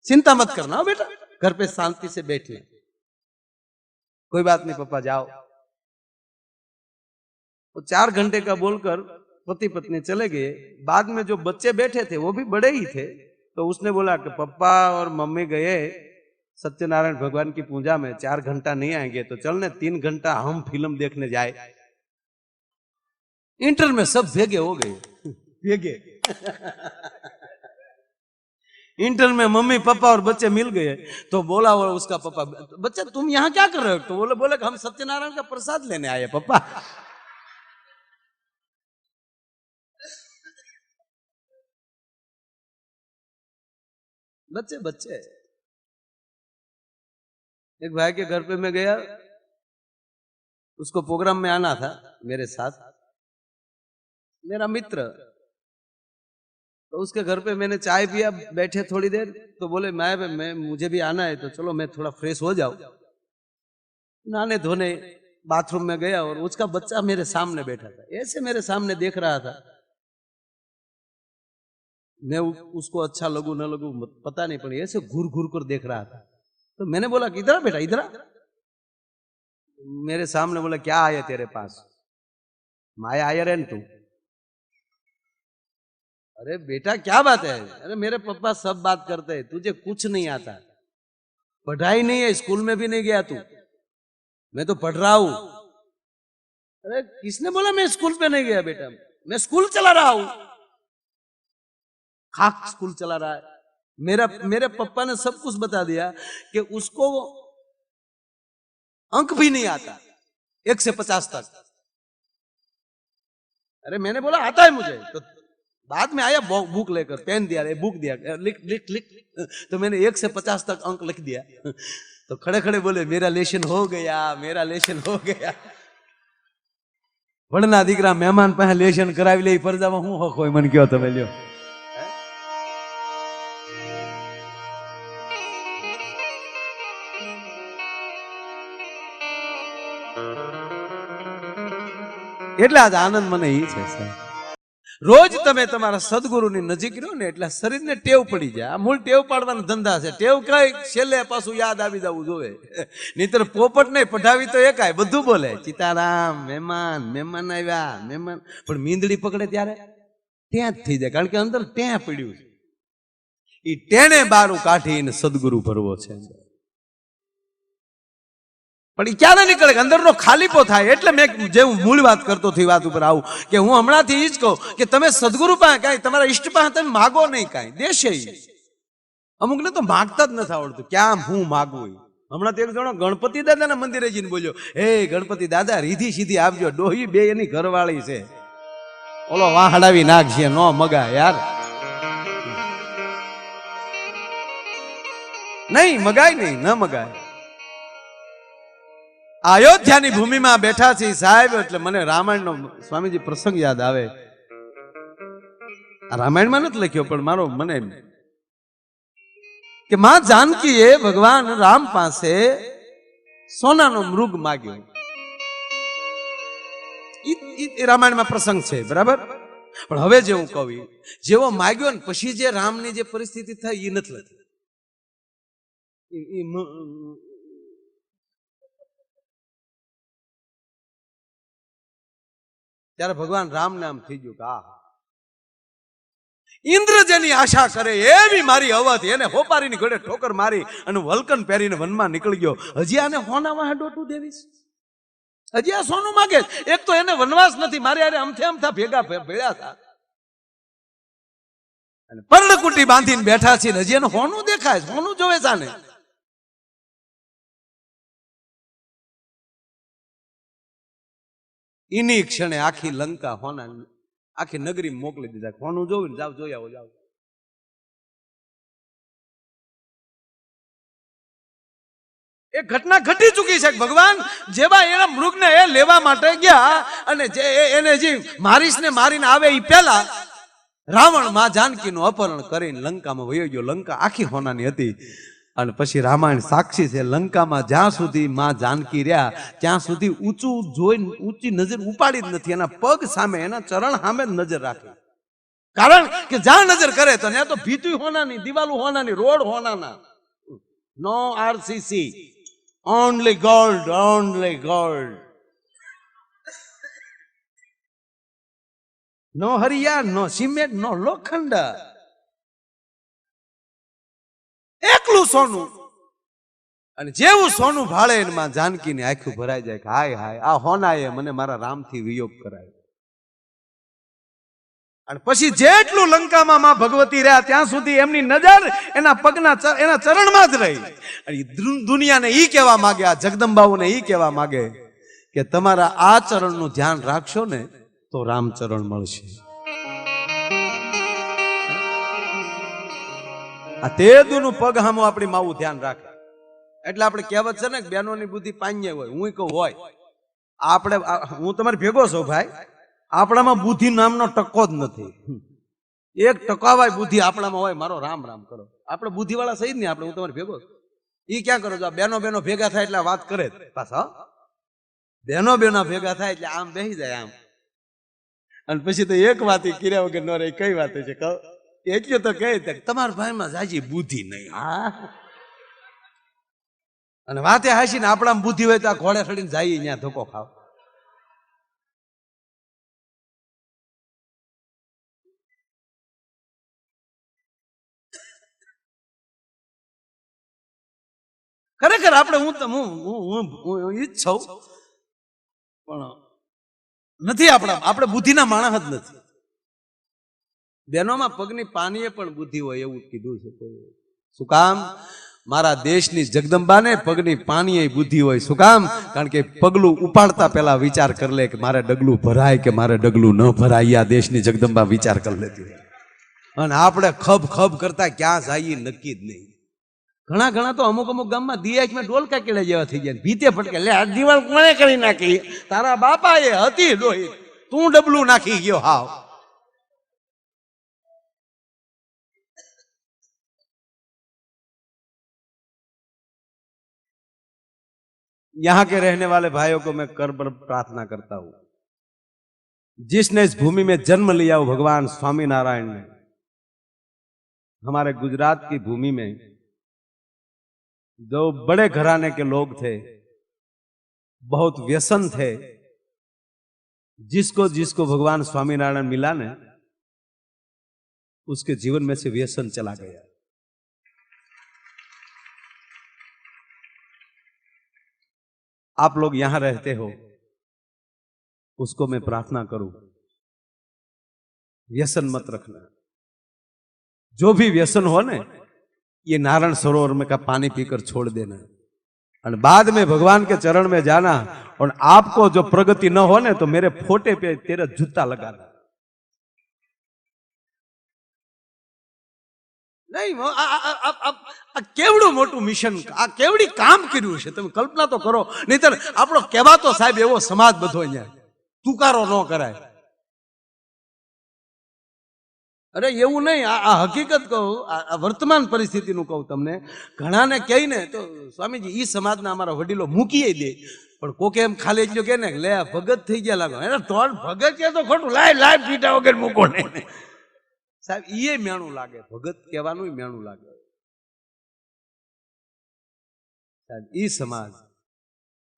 चिंता मत करना बेटा, घर पे शांति से बैठ ले। कोई बात नहीं पापा जाओ। तो 4 घंटे का बोलकर पति पत्नी चले गए। बाद में जो बच्चे बैठे थे वो भी बड़े ही थे, तो उसने बोला कि पापा और मम्मी गए सत्यनारायण भगवान की पूजा में, 4 घंटा नहीं आएंगे, तो चलने 3 घंटा हम फिल्म देखने जाए। इंटर में सब भेगे हो गए, भेगे। इंटर में मम्मी पापा और बच्चे मिल गए तो बोला वो उसका पापा, बच्चा तुम यहाँ क्या कर रहे हो? तो बोले बोले हम सत्यनारायण का प्रसाद लेने आए पापा। बच्चे बच्चे। एक भाई के घर पे मैं गया, उसको प्रोग्राम में आना था मेरे साथ, मेरा मित्र। तो उसके घर पे मैंने चाय पिया, बैठे थोड़ी देर, तो बोले मैं मुझे भी आना है, तो चलो मैं थोड़ा फ्रेश हो जाऊं। नहाने धोने बाथरूम में गया और उसका बच्चा मेरे सामने बैठा था, ऐसे मेरे सामने देख रहा था। मैं उसको अच्छा लगू न लगू पता नहीं, पर ऐसे घूर घूर कर देख रहा था। तो मैंने बोला कि इधर बेटा इधर। मेरे सामने बोला क्या आया तेरे पास? माया आया रे तू। अरे बेटा क्या बात है? अरे मेरे पापा सब बात करते हैं, तुझे कुछ नहीं आता, पढ़ाई नहीं है, स्कूल में भी नहीं गया तू। मैं तो पढ़ रहा हूं। अरे किसने बोला मैं स्कूल पे नहीं गया बेटा? मैं स्कूल चला रहा हूं। खाक स्कूल चला रहा है। मेरे पापा ने सब कुछ बता दिया कि उसको अंक भी नहीं आता 1 से 50 तक। अरे मैंने बोला आता है मुझे। तो बाद में आया बुक लेकर, पेन दिया, बुक दिया, लिख लिख लिख। तो मैंने 1 से 50 तक अंक लिख दिया। तो खड़े खड़े बोले मेरा लेशन हो गया, मेरा लेशन हो गया। वड़ना दीकरा मेहमान पे लेशन करावी ले फरजामा हूं हो कोई मन क्यों તમે લ્યો। એટલે આજ આનંદ મને ઈ છે સાહેબ, રોજ તમે તમારા સદગુરુની નજીક રહ્યો ને એટલે શરીરને ટેવ પડી જાય। આ મૂળ ટેવ પાડવાનો ધંધા છે। ટેવ કઈ છેલ્લે પાછું યાદ આવી જવું જોવે, નહીતર પોપટ નહીં પઢાવી તો એકાય બધું બોલે, સીતારામ મહેમાન મહેમાન આવ્યા મહેમાન, પણ મીંદડી પકડે ત્યારે ત્યાં જ થઈ જાય, કારણ કે અંદર ત્યાં પડ્યું છે। ઈ ટેણે બારું કાઢીને સદગુરુ ભરવો છે। પણ એ ક્યારે નીકળે? અંદરનો ખાલીપો થાય। એટલે મેં જે હું મૂળ વાત કરતો થઈ વાત ઉપર આવું કે હું હમણાંથી ઈ જ કહું કે તમે સદગુરુ પાસે કાંઈ, તમારા ઈષ્ટ પાસે તમે માગો નહીં કાંઈ, દેશે ઈ। અમુકને તો માગતા જ નથી આવડતું, ક્યાં હું માગવું। હમણાં એક જણો ગણપતિ દાદાના મંદિરે જઈને બોલ્યો, હે ગણપતિ દાદા રીધી સીધી આપજો, ડોહી બે એની ઘરવાળી છે, ઓલો વાહડાવી નાખશે, નો મગા યાર, નહીં મગાય, નહીં ન મગાય। અયોધ્યાની ભૂમિમાં બેઠા છે સાહેબ, એટલે મને રામાયણનો સ્વામીજી પ્રસંગ યાદ આવે। રામાયણમાં નથી લખ્યો પણ મારો મને કે માં જાનકીએ ભગવાન રામ પાસે સોનાનો મૃગ માગ્યો। ઈ રામાયણમાં પ્રસંગ છે બરાબર, પણ હવે જે હું કહું જેવો માગ્યો ને પછી જે રામની જે પરિસ્થિતિ થઈ એ નથી લખી। ત્યારે ભગવાન રામ નામ થઈ ગયું કે આ ઇન્દ્ર જેની આશા કરે એવી મારી અવધ, એને હોપારીની ઘોડે ઠોકર મારી અને વલ્કન પહેરીને વનમાં નીકળી ગયો। હજી આને હોના વાહ ડોટું દેવીશ, હજી આ સોનું માગે। એક તો એને વનવાસ નથી, મારે અરે અમથે અમથા ભેગા ભેળ્યા હતા અને પર્ણકુટી બાંધીને બેઠા છે, હજી એને હોનું દેખાય, હોનું જોવે છે। ઇની ક્ષણે આખી લંકા હોના આખી નગરી મોકલી દીધા, હોનું જોયું જાવ જોઈ આવો જાવ। એ ઘટના ઘટી ચૂકી છે। ભગવાન જેવા એના મૃગને એ લેવા માટે ગયા અને જે એને જે મારીશને મારીને આવે એ પહેલા રાવણ માં જાનકીનું અપહરણ કરીને લંકામાં વયો ગયો। લંકા આખી હોનાની હતી અને પછી રામાયણ સાક્ષી છે, લંકામાં જ્યાં સુધી માં જાનકી રહ્યા ત્યાં સુધી ઊંચું જોઈને ઊંચી નજર ઉપાડી જ નથી, એના પગ સામે એના ચરણ સામે જ નજર રાખી। કારણ કે જ્યાં નજર કરે તો ત્યાં તો ભીતું હોનાની, દિવાલો હોનાની, રોડ હોનાના, no RCC, only gold, only gold, no હરિયા, નો સિમેન્ટ, નો લોખંડ, એકલું સોનું। અને જેવું સોનું ભાળે એમાં જાનકીની આંખો ભરાઈ જાય કે હાય હાય આ હોનાએ મને મારા રામથી વિયોગ કરાયો। અને પછી જેટલું લંકામાં માં ભગવતી રહ્યા ત્યાં સુધી એમની નજર એના પગના એના ચરણમાં જ રહી. અને દુનિયાને ઈ કહેવા માંગે, આ જગદંબાઓને ઈ કહેવા માંગે કે તમારા આ ચરણનું ધ્યાન રાખશો ને તો રામચરણ મળશે. આ તેદુનું પગ હામું આપણી માવું ધ્યાન રાખે. એટલે આપણે કહેવત છે ને કે બહેનોની બુદ્ધિ પાંજે હોય, હું કહું હોય. આપણે હું તમારે ભેગો છો ભાઈ, આપણામાં બુદ્ધિ નામનો ટકો જ નથી. એક ટકાવાય બુદ્ધિ આપણામાં હોય, મારો રામ રામ કરો. આપણે બુદ્ધિ વાળા સહી જ નહીં. આપણે હું તમારે ભેગો છું. ઈ ક્યાં કરો છો? બેનો ભેગા થાય એટલે વાત કરે પાછા. બેનો ભેગા થાય એટલે આમ બેસી જાય આમ, અને પછી તો એક વાત કર્યા વગર ન રહે. કઈ વાત છે કહો? એટલું તો કહે તમારા ભાઈમાં જાજી બુદ્ધિ નહીં. હા, અને વાતે હાસી ને આપણામાં બુદ્ધિ હોય તો આ ઘોડે ચડીને જાય ત્યાં ધોકો ખાવ. ખરેખર આપણે હું ઈ જ છું, પણ નથી આપણા. આપણે બુદ્ધિના માણસ જ નથી. બહેનોમાં પગની પાનીએ પણ બુદ્ધિ હોય એવું કીધું છે. શું કામ? મારા દેશની જગદંબાને પગની પાનીએ બુદ્ધિ હોય. શું કામ? કારણ કે પગલું ઉપાડતા પહેલા વિચાર કરી લે કે મારે ડગલું ભરાય કે મારે ડગલું ન ભરાય. આ દેશની જગદંબા વિચાર કરી લેતી હોય. અને આપણે ખબ કરતા ક્યાં જઈએ નક્કી જ નહીં. ઘણા તો અમુક ગામમાં દિયાજમાં ડોલકા કેળા જેવા થઈ ગયા. ભીતે ફટકે લે આ દિવાલ કોણે કરી નાખી? તારા બાપા એ હતી ડોહી, તું ડબલું નાખી ગયો. હાવ यहाँ के रहने वाले भाइयों को मैं कर प्रार्थना करता हूं, जिसने इस भूमि में जन्म लिया वो भगवान स्वामी नारायण ने हमारे गुजरात की भूमि में जो बड़े घराने के लोग थे, बहुत व्यसन थे, जिसको भगवान स्वामीनारायण मिला ने उसके जीवन में से व्यसन चला गया. आप लोग यहां रहते हो, उसको मैं प्रार्थना करूं व्यसन मत रखना. जो भी व्यसन हो ने ये नारायण सरोवर में का पानी पीकर छोड़ देना, और बाद में भगवान के चरण में जाना. और आपको जो प्रगति न हो ने तो मेरे फोटे पे तेरा जूता लगाना. नहीं, केवड़ू मोटू मिशन, आ केवड़ी काम कर्યું છે તમે કલ્પના તો કરો. નહીતર આપણો કહેવાતો સાહેબ એવો સમાજ બધો અહીંયા તુકારો ન કરાય. અરે એવું નહીં, આ હકીકત કહું, આ વર્તમાન પરિસ્થિતિનું કહું તમને. ઘણાને કહીને તો સ્વામીજી ઈ સમાજના અમારા વડીલો મૂકીએ દે, પણ કોકે એમ ખાલી એટલું કે ને લે ભગત થઈ ગયા લાગો. એને તો ભગત કે તો ખોટું, લાય પીટા વગર મૂકો ને સાહેબ. ઈ મેણું લાગે, ભગત કહેવાનું મેણું લાગે સાહેબ. ઈ સમાજ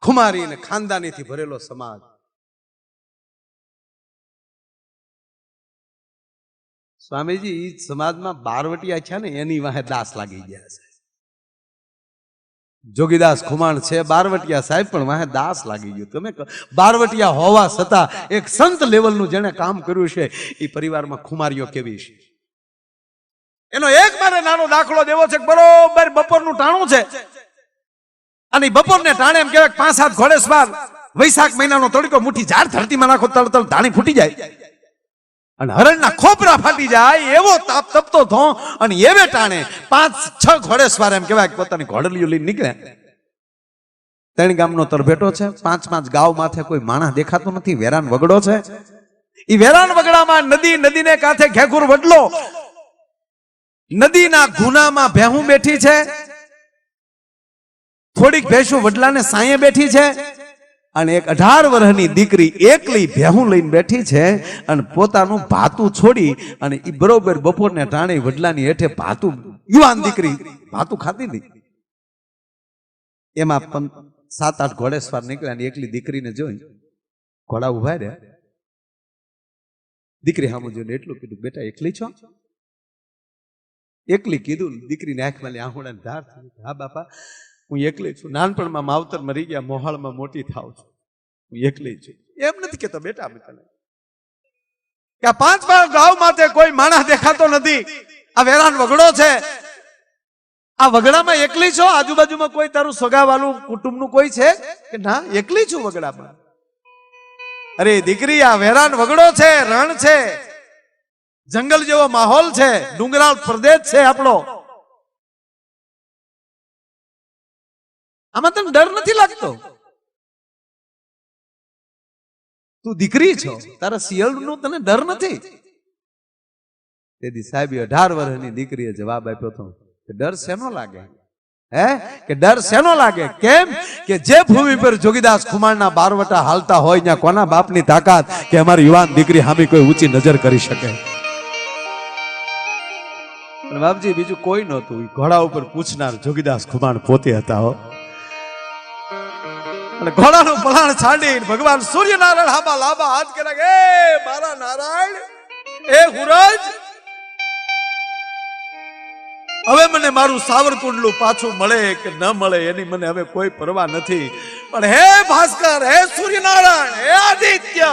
ખુમારી અને ખાનદાનીથી ભરેલો સમાજ. સ્વામીજી ઈ સમાજમાં બારવટિયા છે ને એની વાહે દાસ લાગી ગયા છે. જોગીદાસ ખુમાણ છે બારવટિયા સાહેબ, પણ વાહે દાસ લાગી ગયો. તમે બારવટિયા હોવા છતાં એક સંત લેવલનું જેને કામ કર્યું છે એ પરિવારમાં ખુમારીઓ કેવી છે એનો એક મારે નાનો દાખલો દેવો છે. બરોબર બપોરનું ટાણું છે અને બપોરને ટાણે એમ કહેવાય 5-7 ઘોડેસવાર વૈશાખ મહિનાનો તડકો મુઠ્ઠી ઝાડ ધરતીમાં નાખો તળ ધાણી ફૂટી જાય અને હરણના ખોપરા ફાટી જાય એવો તાપ તપતો થો. અને એવે ટાણે 5-6 ઘોડેસવાર એમ કહેવાય પોતાની ઘોડલીઓ લઈને નીકળે. 3 ગામનો તરભેટો છે, 5-5 ગાવ માથે કોઈ માણસ દેખાતો નથી. વેરાન વગડો છે. એ વેરાન વગડામાં નદીને કાંઠે ઘેઘુર વડલો, નદીના ગુનામાં ભેહું બેઠી છે. થોડીક ભેંસું વડલાને સાંયે બેઠી છે અને એક 18 વર્ષની દીકરી એકલી ભેહું લઈને બેઠી છે અને પોતાનું ભાતું છોડી અને ઈ બરોબર બપોરને ટાણે વડલાની હેઠે ભાતું, યુવાન દીકરી ભાતું ખાતી હતી. એમાં 7-8 ઘોડેસવાર નીકળ્યા અને એકલી દીકરીને જોઈ ઘોડા ઉભા રહ્યા. દીકરી સામું જોઈને એટલું કીધું, બેટા એકલી છો? એકલી કીધું. દીકરીને આંખમાં આહુડાની ધાર થઈ. હા બાપા હું એકલી છું. નાનપણમાં માવતર મરી ગયા, મોહાળમાં મોટી થાવ છું, હું એકલી છું. એમ નથી કેતો બેટા, અમે તને કે 5 ગાવ માટે કોઈ માણસ દેખાતો નથી, આ વેરાન વગડો છે, આ વગડામાં એકલી છો, આજુબાજુમાં કોઈ તારું સગાવાલું કુટુંબનું કોઈ છે કે ના? એકલી છું વગડામાં. અરે દીકરી, આ વેરાન વગડો છે, રણ છે, જંગલ જેવો માહોલ છે, ડુંગરાળ પ્રદેશ છે આપણો. આમાં તને ડર નથી લાગતો? તું દીકરી છો, તારા શિયાળનો તને ડર નથી? તેથી સાહેબ 18 વર્ષની દીકરીએ જવાબ આપ્યો હતો કે ડર શેનો લાગે? કે ડર શેનો લાગે? કેમ કે જે ભૂમિ પર જોગીદાસ ખુમાણના બારવટા હાલતા હોય ત્યાં કોના બાપની તાકાત કે અમારી યુવાન દીકરી સામે કોઈ ઊંચી નજર કરી શકે? બાપજી બીજું કોઈ નહોતું, ઘોડા ઉપર પૂછનાર જોગીદાસ ખુમાણ પોતે હતા હો. અને ઘોડાનું પલાણ છાંડી ભગવાન સૂર્યનારાયણ હાબા લાંબા હાથ કર્યા, એ મારા નારાયણ, એ હુરજ, હવે મને મારું સાવરકુંડલું પાછું મળે કે ન મળે એની મને હવે કોઈ પરવા નથી, પણ હે ભાસ્કર, હે સૂર્યનારાયણ, હે આદિત્ય,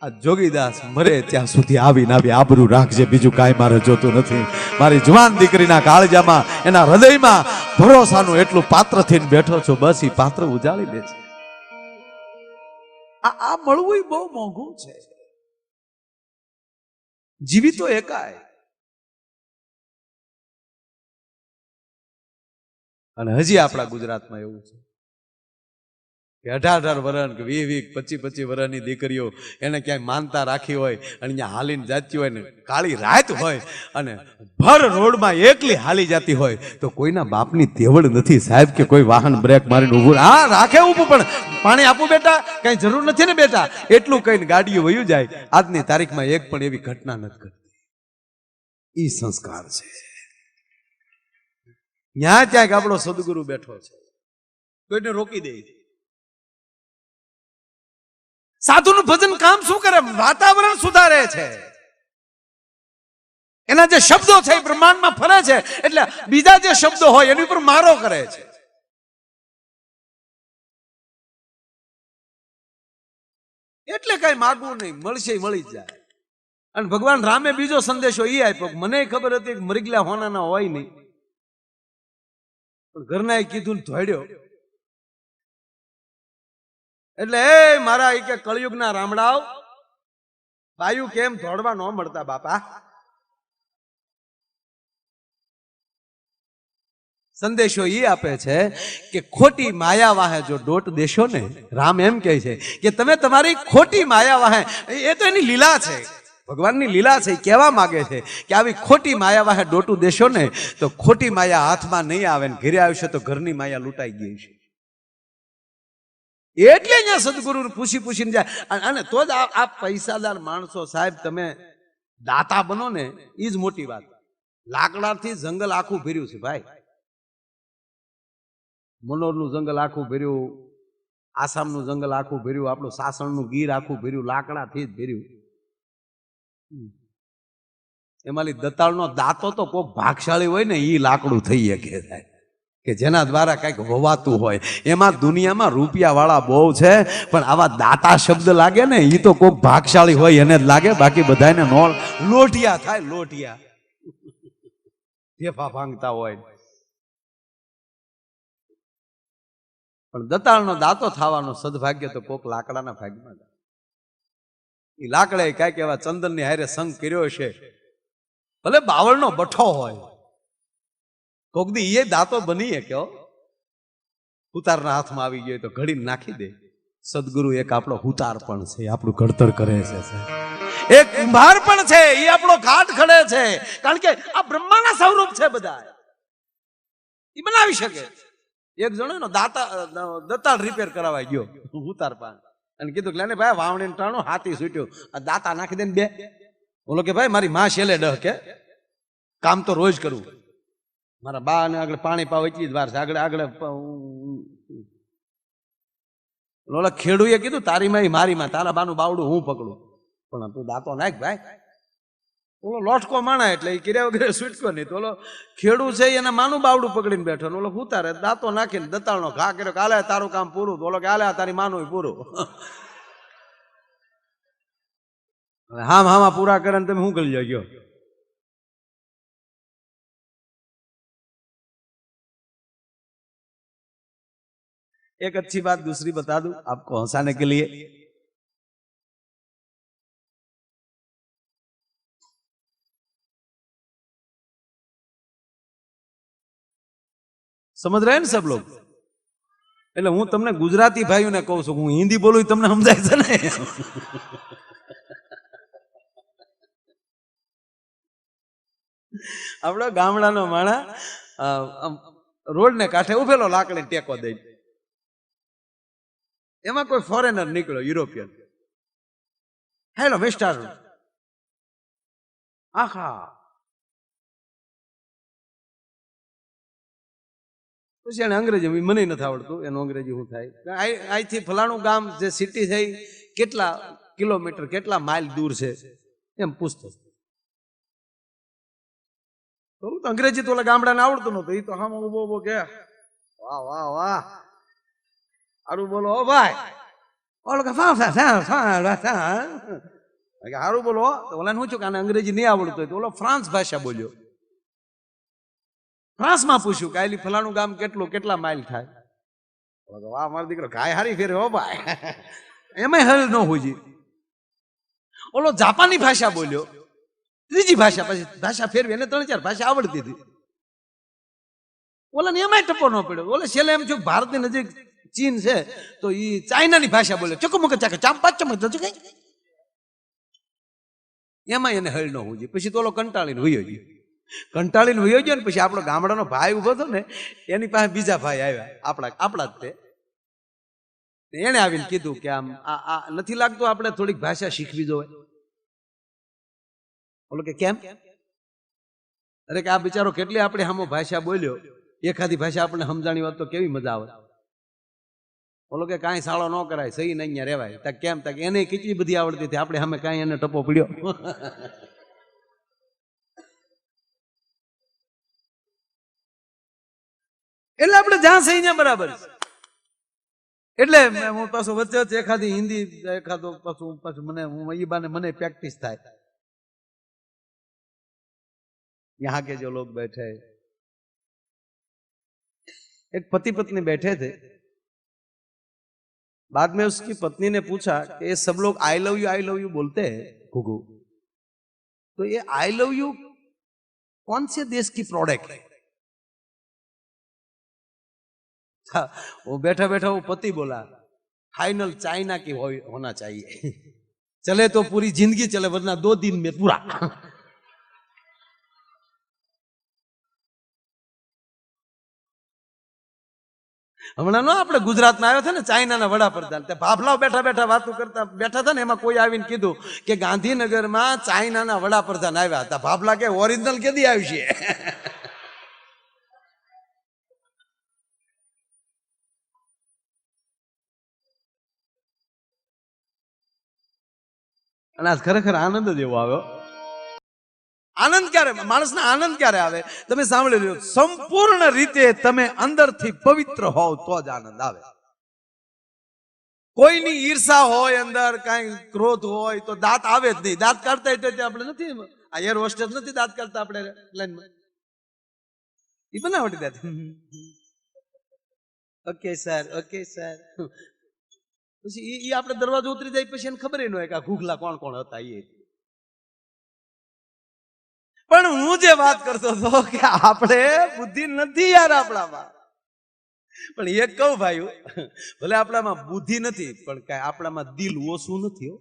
આ જોગીદાસ મરે ત્યાં સુધી આવીને આવી આબરૂ રાખજે, બીજું કાંઈ મારે જોતું નથી. મારી જવાન દીકરીના કાળજામાં, એના હૃદયમાં ભરોસાનું એટલું પાત્ર થઈને બેઠો છો, બસ એ પાત્ર ઉજાળી દે છે. આ મળવું બહુ મોંઘું છે. જીવી તો એકાય, અને હજી આપણા ગુજરાતમાં એવું છે કે 18 વર્ષ કે 20 25 વર્ષની દીકરીઓ એને ક્યાંય માનતા રાખી હોય અને ત્યાં હાલીને જતી હોય ને, કાળી રાત હોય અને ભર રોડમાં એકલી હાલી જતી હોય તો કોઈના બાપની તેવડ નથી સાહેબ કે કોઈ વાહન બ્રેક મારીને ઊભું, હા રાખે ઊભું, પણ પાણી આપું બેટા, કઈ જરૂર નથી ને બેટા, એટલું કહીને ગાડીઓ વયું જાય. આજની તારીખમાં એક પણ એવી ઘટના નથી ઘટતી. ઈ સંસ્કાર છે. ત્યાં ક્યાંક આપણો સદગુરુ બેઠો છે, કોઈને રોકી દે. સાધુનું ભજન કામ શું કરે? વાતાવરણ સુધારે છે. એના જે શબ્દો છે એ બ્રહ્માંડમાં ફરે છે, એટલે બીજા જે શબ્દો હોય એની ઉપર મારો કરે છે. એટલે કઈ માગવું નહીં, મળશે મળી જ જાય. અને ભગવાન રામે બીજો સંદેશો એ આપ્યો, મને ખબર હતી કે મરીગલા હોનાના હોય નહીં, પણ ઘરના કીધું ને ધોડ્યો. એટલે એ મારા કે કળિયુગના રામડાઓ, બાયું કેમ ધોડવા ન મળતા બાપા? સંદેશો એ આપે છે કે ખોટી માયા વાહે જો દોટ દેશો ને, રામ એમ કહે છે કે તમે તમારી ખોટી માયા વાહે, એ તો એની લીલા છે, ભગવાનની લીલા છે, કહેવા માંગે છે કે આવી ખોટી માયા વાહે દોટું દેશો ને તો ખોટી માયા હાથમાં નહીં આવે ને ઘરે આવશે તો ઘરની માયા લૂંટાઈ ગઈ છે. એટલે અહીંયા સદગુરુ પૂછીને જાય. અને તો જ આ પૈસાદાર માણસો સાહેબ, તમે દાતા બનો ને એ જ મોટી વાત. લાકડાથી જંગલ આખું ભર્યું છે ભાઈ, મનોરનું જંગલ આખું ભર્યું, આસામનું જંગલ આખું ભર્યું, આપણું સાસણનું ગીર આખું ભર્યું, લાકડાથી જ ભર્યું. એમાંથી દતાળનો દાંતો તો કોક ભાગશાળી હોય ને એ લાકડું થઈ શકે થાય કે જેના દ્વારા કઈક હોવાતું હોય. એમાં દુનિયામાં રૂપિયા વાળા બહુ છે, પણ આવા દાતા શબ્દ લાગે ને એ તો કોક ભાગશાળી હોય એને જ લાગે, બાકી બધાને નો. લોટિયા થાય, લોટિયા ફેફા ભાંગતા હોય. પણ દતાળનો દાંતો થવાનો સદભાગ્ય તો કોક લાકડાના ભાગમાં. એ લાકડા કઈક એવા ચંદનની હારે સંગ કર્યો છે, ભલે બાવળનો બઠો હોય, કોક દી એ દાંતો બની કે હુતારના હાથમાં આવી ગયો તો ઘડીને નાખી દે. સદગુરુ એક આપણો હુતાર પણ છે, આપણું ઘડતર કરે છે, એક કુંભાર પણ છે, એ આપણો ઘાટ ખડે છે, કારણ કે આ બ્રહ્માના સ્વરૂપ છે બધા, એ બનાવી શકે. એક જણો દતાળ રિપેર કરાવવા ગયો હુતાર પાન અને કીધું કે ભાઈ વાવણી ટાણું હાથી છૂટ્યું, આ દાતા નાખી દે ને બે. બોલો કે ભાઈ મારી માં છેલ્લે ડહ કે કામ તો રોજ કરવું, મારા બા ને આગળ પાણી પાવ એટલી જ વાર છે, આગળ ઓલા ખેડૂએ કીધું તારી માં મારી માં, તારા બાનું બાવડું હું પકડું, પણ તું દાંતો નાખ ભાઈ. ઓલો લોટકો માણા એટલે એ કિર્યા વગેરે છૂટકો નહીં. તો ઓલો ખેડૂ છે એને માનું બાવડું પકડીને બેઠો, ઓલો ઉતારે દાંતો નાખીને દતાળનો ઘા કર્યો, કાલે તારું કામ પૂરું. તો ઓલો કે હાલે તારી માનું પૂરું. હા પૂરા કરે તમે શું કરી લો? एक अच्छी बात दूसरी बता दूं आपको हंसाने के लिए। समझ रहे हैं ना सब लोग? એટલે હું તમને ગુજરાતી ભાઈઓને કહું છું, હું હિન્દી બોલું તમને સમજાય છે ને? આપણો ગામડાનો માણા રોડ ને કાંઠે ઉભેલો લાકડી ટેકો દઈ, એમાં કોઈ ફોરેનર નીકળ્યો, યુરોપિયન, હેલો મિસ્ટર, આખા પછી એને અંગ્રેજી મને નથી આવડતું, એનું અંગ્રેજી શું થાય, અહીંથી ફલાણું ગામ જે સિટી છે કેટલા કિલોમીટર કેટલા માઇલ દૂર છે એમ પૂછતો. અંગ્રેજી તો ઓલા ગામડાને આવડતું નતું, એ તો હા ઉભો ઉભો કે વાહ વાહ વાહ સારું બોલો ઓ ભાઈ, ઓલો કે સારું બોલો. ઓલા શું છું કે આને અંગ્રેજી નહીં આવડતું હોય તો ઓલો ફ્રાન્સ ભાષા બોલ્યો, ફ્રાન્સમાં પૂછ્યું કે આલી ફલાણું ગામ કેટલા માઇલ થાય? વાહ મારો દીકરો ગાય હારી ફેરે હો ભાઈ, એમાં હલ ન હોય. ઓલો જાપાની ભાષા બોલ્યો, ત્રીજી ભાષા, પછી ભાષા ફેરવી, એને 3-4 ભાષા આવડતી હતી. ઓલા ને એમાંય ટપ્પો ન પડ્યો. ઓલે છેલ્લે એમ થયું ભારતની નજીક ચીન છે તો એ ચાઇનાની ભાષા બોલે, ચકમક ચાકે ચાંપા ચમક કઈ, એમાં એને હળ ન હોય. પછી તો ઓલો કંટાળીને વયો ગયો, ને પછી આપણો ગામડાનો ભાઈ ઉભો હતો ને, એની પાસે બીજા ભાઈ આવ્યા, આપણા જ તે. એને આવીને કીધું કે આમ આ નથી લાગતું આપણે થોડીક ભાષા શીખવી જોઈએ? બોલો કે કેમ? અરે કે આ બિચારો કેટલી આપણે સામો ભાષા બોલ્યો, એખાદી ભાષા આપણે સમજાણી વાત તો કેવી મજા આવે. બોલો કે કાંઈ સાળો ન કરાય, સહી ને અહીંયા રહેવાય. કેમ? એને કેટલી બધી આવડતી હતી, આપણે સામે કાંઈ એને ટપો પડ્યો. એટલે આપણે જ્યાં સહી ત્યાં બરાબર. એટલે હું પાછું વચ્ચે એખાદી હિન્દી એખાદો પાછું મને પ્રેક્ટિસ થાય. यहाँ के जो लोग बैठे, एक पति पत्नी बैठे थे, बाद में उसकी पत्नी ने पूछा कि ये सब लोग आई लव यू बोलते हैं घुघू, तो ये आई लव यू कौन से देश की प्रोडक्ट है? वो बैठा बैठा वो पति बोला फाइनल चाइना की होना चाहिए, चले तो पूरी जिंदगी चले वरना 2 दिन में पूरा. હમણાં નો આપણે ગુજરાતમાં આવ્યો છે ને ચાઇનાના વડાપ્રધાન, તે ભાભલાઓ બેઠા બેઠા વાતો કરતા બેઠા હતા ને, એમાં કોઈ આવીને કીધું કે ગાંધીનગરમાં ચાઇનાના વડાપ્રધાન આવ્યા હતા. ભાભલા કે ઓરિજિનલ કેદી આવ્યું છે? અને આજ ખરેખર આનંદ જ એવો આવ્યો. આનંદ ક્યારે, માણસને આનંદ ક્યારે આવે? તમે સાંભળી લો, સંપૂર્ણ રીતે તમે અંદરથી પવિત્ર હોવ તો જ આનંદ આવે. કોઈની ઈર્ષા હોય, અંદર કઈ ક્રોધ હોય તો દાંત આવે જ નહીં. દાંત કાઢતા એટલે આપણે નથી, આ એર હોસ્ટેસ નથી દાંત કાઢતા આપણે પ્લેનમાં, એ બનાવટી દાંત. Okay sir, okay sir. પછી એ આપણે દરવાજો ઉતરી જાય પછી એને ખબર ન હોય કે આ ઘૂઘલા કોણ કોણ હતા એ. પણ હું જે વાત કરતો હતો કે આપણે બુદ્ધિ નથી યાર આપણામાં. પણ એક કહું ભાઈ, ભલે આપણામાં બુદ્ધિ નથી પણ કઈ આપણામાં દિલ ઓછું નથી.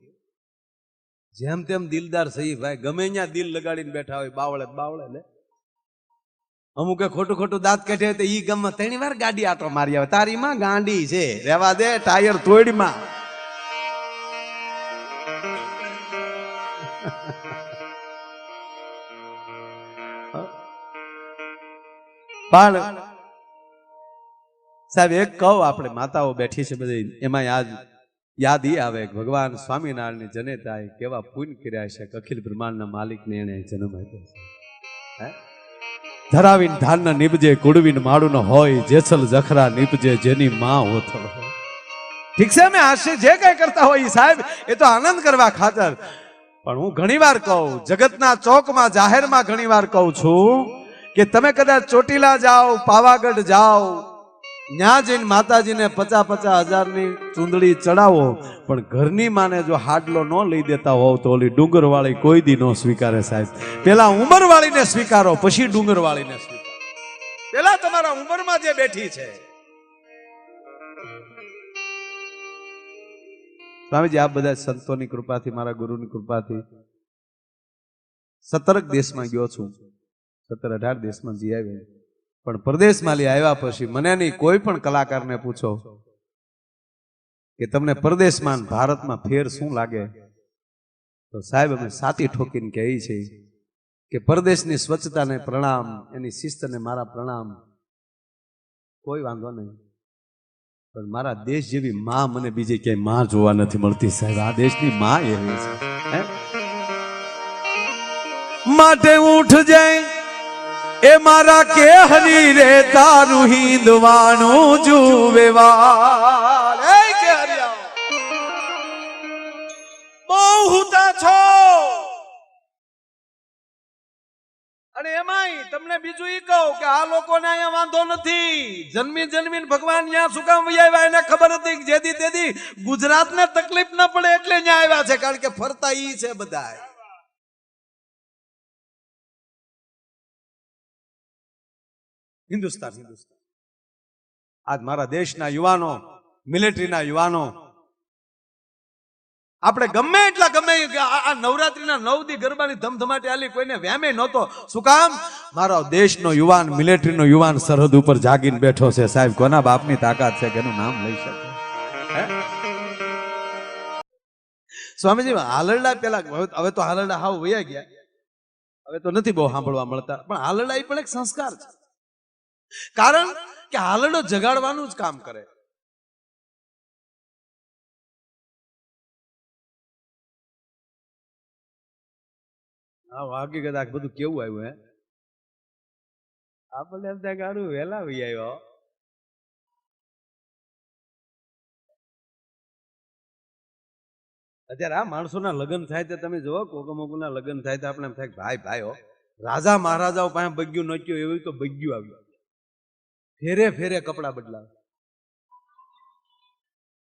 જેમ તેમ દિલદાર સહી ભાઈ, ગમે ત્યાં દિલ લગાડીને બેઠા હોય, બાવળે લે. અમુક ખોટું ખોટું દાંત કાઢે તો ઈ ગમમાં 3 વાર ગાડી આટો મારી આવે. તારી માં ગાંડી છે, રેવા દે, ટાયર તોડમાં. બાળ સાહેબ એક કહું, આપણે માતાઓ બેઠી છે બધી, એમાં યાદ ઈ આવે ભગવાન સ્વામિનારાયણ જનેતાએ કેવા પુણ્ય કર્યા છે, અખિલ બ્રહ્માંડના માલિકને એને જન્મ આપ્યો છે. ધરાવીને ધાન ન નીપજે, કુડવીને માળું ન હોય, જેસલ જખરા નીપજે જેની માં ઓથળ હોય. ઠીક છે, અમે આશી જે કઈ કરતા હોય સાહેબ એ તો આનંદ કરવા ખાતર, પણ હું ઘણીવાર કહું, જગતના ચોકમાં જાહેરમાં ઘણીવાર કહું છું કે તમે કદાચ ચોટીલા જાઓ, પાવાગઢ જાઓ, ત્યાં જઈને માતાજીને 50-50 હજારની ચૂંદડી ચડાવો, પણ ઘરની માને જો હાડલો ન લઈ દેતા હોવ તો ઓલી ડુંગરવાળી કોઈ દી ન સ્વીકારે સાહેબ. પેલા ઉંમરવાળીને સ્વીકારો, પછી ડુંગરવાળીને સ્વીકારો. પેલા તમારા ઉંમરમાં જે બેઠી છે. સ્વામીજી, આપ બધા સંતોની કૃપાથી, મારા ગુરુની કૃપાથી 17 દેશમાં ગયો છું, 17-18 દેશમાં જઈ આવ્યો. પણ પરદેશમાં લઈ આવ્યા પછી મને નહીં, કોઈ પણ કલાકારને પૂછો કે તમને પરદેશમાં ભારતમાં ફેર શું લાગે, તો સાહેબ અમે સાતી ઠોકીને કહી છે કે પરદેશની સ્વચ્છતાને પ્રણામ, એની શિસ્તને મારા પ્રણામ, કોઈ વાંધો નહીં. પણ મારા દેશ જેવી માં મને બીજે ક્યાંય માં જોવા નથી મળતી સાહેબ. આ દેશની માં એવી છે. માટે ઉઠ જાય એ મારા કે હરી રે તારું હિંદવાનું જુવે વાળ. એ કે હરિયા બહુ હુતા છો. અને એમાંય તમને બીજું ઈ કહું કે આ લોકોને અહીંયા વાંધો નથી. જન્મીને ભગવાન ત્યાં શું કામ આવ્યા એને ખબર હતી કે જેથી તેથી ગુજરાતને તકલીફ ન પડે એટલે ત્યાં આવ્યા છે. કારણ કે ફરતા ઈ છે બધા. હિન્દુસ્તાન આજ મારા દેશના યુવાનો, મિલિટરીના યુવાનો, આપણે ગમે આ નવરાત્રીના 9 દી ગરબાની ધમધમાટી આલી, કોઈને વ્યામે નહોતો. શું કામ? મારો દેશનો યુવાન, મિલિટરીનો યુવાન સરહદ ઉપર જાગીને બેઠો છે સાહેબ. કોના બાપની તાકાત છે કે એનું નામ લઈ શકે? સ્વામીજી, હાલરડા પેલા, હવે તો હાલરડા હાવ વયા ગયા, હવે તો નથી બહુ સાંભળવા મળતા, પણ હાલરડા એ પણ એક સંસ્કાર છે. કારણ કે હાલરડો જગાડવાનું જ કામ કરે. હકીકત આ બધું કેવું આવ્યું હે? આપણને એમ થાય ગાડું વહેલા આવી આવ્યો. અત્યારે આ માણસોના લગ્ન થાય તો તમે જુઓ, કોકમોકના લગ્ન થાય તો આપણે એમ થાય ભાઈ ભાઈઓ, રાજા મહારાજાઓ પાસે બગ્યું નચ્યું એવું તો બગ્યું આવ્યું. ફેરે ફેરે કપડા બદલાવે.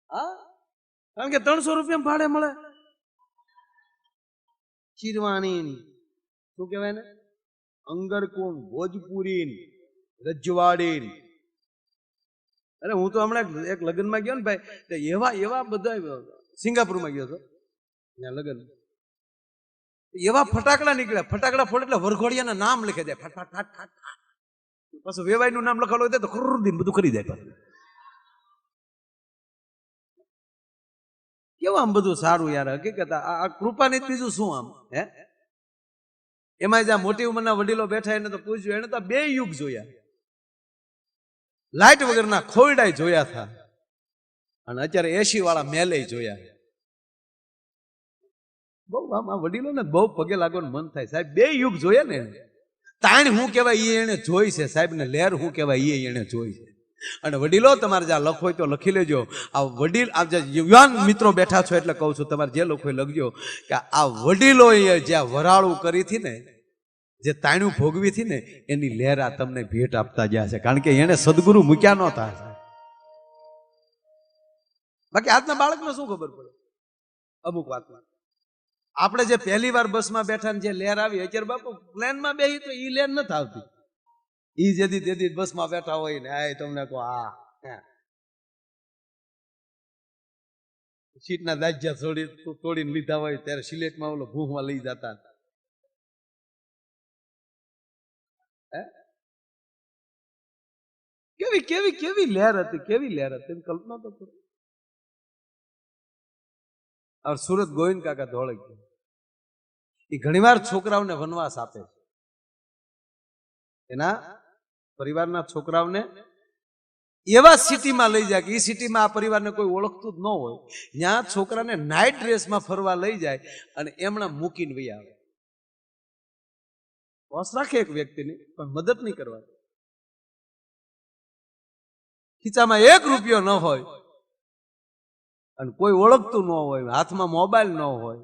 હા, કારણ કે 300 રૂપિયા ભાડે મળે. શિરવાણી, શું કહેવાય ને, અંગરકુંડ, ભોજપુરી, રજવાડી. અરે હું તો હમણાં એક લગ્નમાં ગયો ને ભાઈ, એવા બધા, સિંગાપુરમાં ગયો હતો ત્યાં લગ્ન, એવા ફટાકડા નીકળ્યા. ફટાકડા ફોડે એટલે વરઘોડિયાના નામ લખી જાય, ફટ ફટ ફટ ફટ. પાછું વેવાઈનું નામ લખાડું હોય તો ખરું દિન બધું કરી જાય. કેવું આમ બધું સારું યાર. હકીકત આ કૃપાની બીજું શું આમ હે? એમાં જ્યાં મોટી ઉંમરના વડીલો બેઠા એને તો પૂછ્યું, એને તો 2 યુગ જોયા, લાઈટ વગરના ખોરડાય જોયા હતા, અને અત્યારે AC વાળા મેલે જોયા. બહુ આમ વડીલો ને બહુ પગે લાગવાનું મન થાય સાહેબ. 2 યુગ જોયા ને. તાણ હું કહેવાય એ એને જોઈ છે સાહેબ, ને લહેર હું કહેવાય એ એને જોઈ છે. અને વડીલો, તમારે જ્યાં લખો હોય તો લખી લેજો. આ વડીલ, આ જે યુવાન મિત્રો બેઠા છો એટલે કહું છું, તમારે જે લખો લખજો કે આ વડીલોએ જ્યાં વરાળું કરી હતી ને, જે તાણ્યું ભોગવી હતી ને, એની લહેરા તમને ભેટ આપતા ગયા છે. કારણ કે એને સદગુરુ મૂક્યા નહોતા. બાકી આજના બાળકને શું ખબર પડે અમુક વાતમાં? આપણે જે પહેલી વાર બસમાં બેઠા ને જે લહેર આવી, અત્યારે બાપુ પ્લેનમાં બેસી તો ઈ લહેર નથી આવતી. ઈ જેથી તેથી બસમાં બેઠા હોય ને, આ તમને કહો આ સીટના દાજ્યા તોડીને લીધા હોય ત્યારે સિલેટમાં ઓલો ભૂખમાં લઈ જતા. કેવી કેવી કેવી લહેર હતી, કેવી લહેર હતી, કલ્પના તો કરો. સુરત ગોવિંદ કાકા ધોળક એ ઘણીવાર છોકરાઓને વનવાસ આપે છે. એના પરિવારના છોકરાઓને એવા સિટીમાં લઈ જાય કે એ સિટીમાં આ પરિવારને કોઈ ઓળખતું જ ન હોય, ત્યાં છોકરાને નાઇટ ડ્રેસમાં ફરવા લઈ જાય અને એમણે મૂકીને વહી આવે. હોશ રાખે એક વ્યક્તિની, પણ મદદ નહીં કરવાની. ખીચામાં 1 રૂપિયો ન હોય અને કોઈ ઓળખતું ન હોય, હાથમાં મોબાઈલ ન હોય,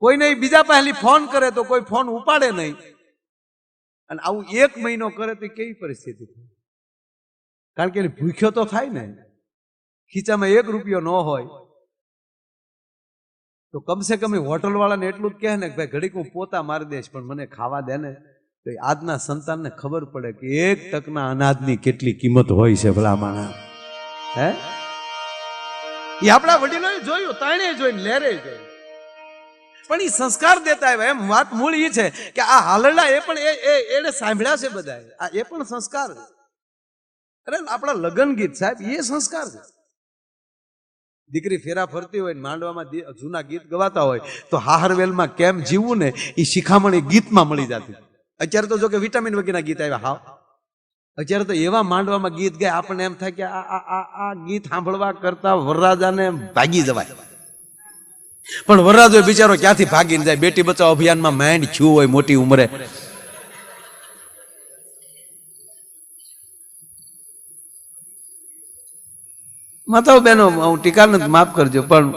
કોઈને બીજા પહેલી ફોન કરે તો કોઈ ફોન ઉપાડે નહીં, અને આવું 1 મહિનો કરે તો કેવી પરિસ્થિતિ થાય? કારણ કે ભૂખ્યો તો થાય ને, ખીચામાં 1 રૂપિયો ન હોય તો કમસે કમ હોટલ વાળાને એટલું જ કહે ને કે ભાઈ ઘડીક હું પોતા મારી દઈશ પણ મને ખાવા દે ને, તો આજના સંતાનને ખબર પડે કે 1 ટકના અનાજની કેટલી કિંમત હોય છે ભલા માણસ. હે, એ આપણા વડીલોએ જોયું, તાણે જોઈને લેરે જોયું, પણ એ સંસ્કાર દેતા આવ્યા. એમ વાત મૂળ એ છે કે આ હાલરડા એ પણ એને સાંભળ્યા છે બધા, આ એ પણ સંસ્કાર છે. અરે આપણા લગ્ન ગીત સાહેબ એ સંસ્કાર છે. દીકરી ફેરા ફરતી હોય, માંડવામાં જૂના ગીત ગવાતા હોય તો હાહરવેલમાં કેમ જીવવું ને એ શિખામણી ગીતમાં મળી જતી. અત્યારે તો જો કે વિટામિન વગેરેના ગીત આવ્યા. હાવ અત્યારે તો એવા માંડવામાં ગીત ગાય આપણને એમ થાય કે આ ગીત સાંભળવા કરતા વરરાજાને ભાગી જવાય. પણ વરરાજો બિચારો ક્યાંથી ભાગીને જાય? બેટી બચાવો અભિયાનમાં માઇન્ડ થયું હોય મોટી ઉંમરે. માતાઓ બહેનો, હું ટીકા નથી, માફ કરજો, પણ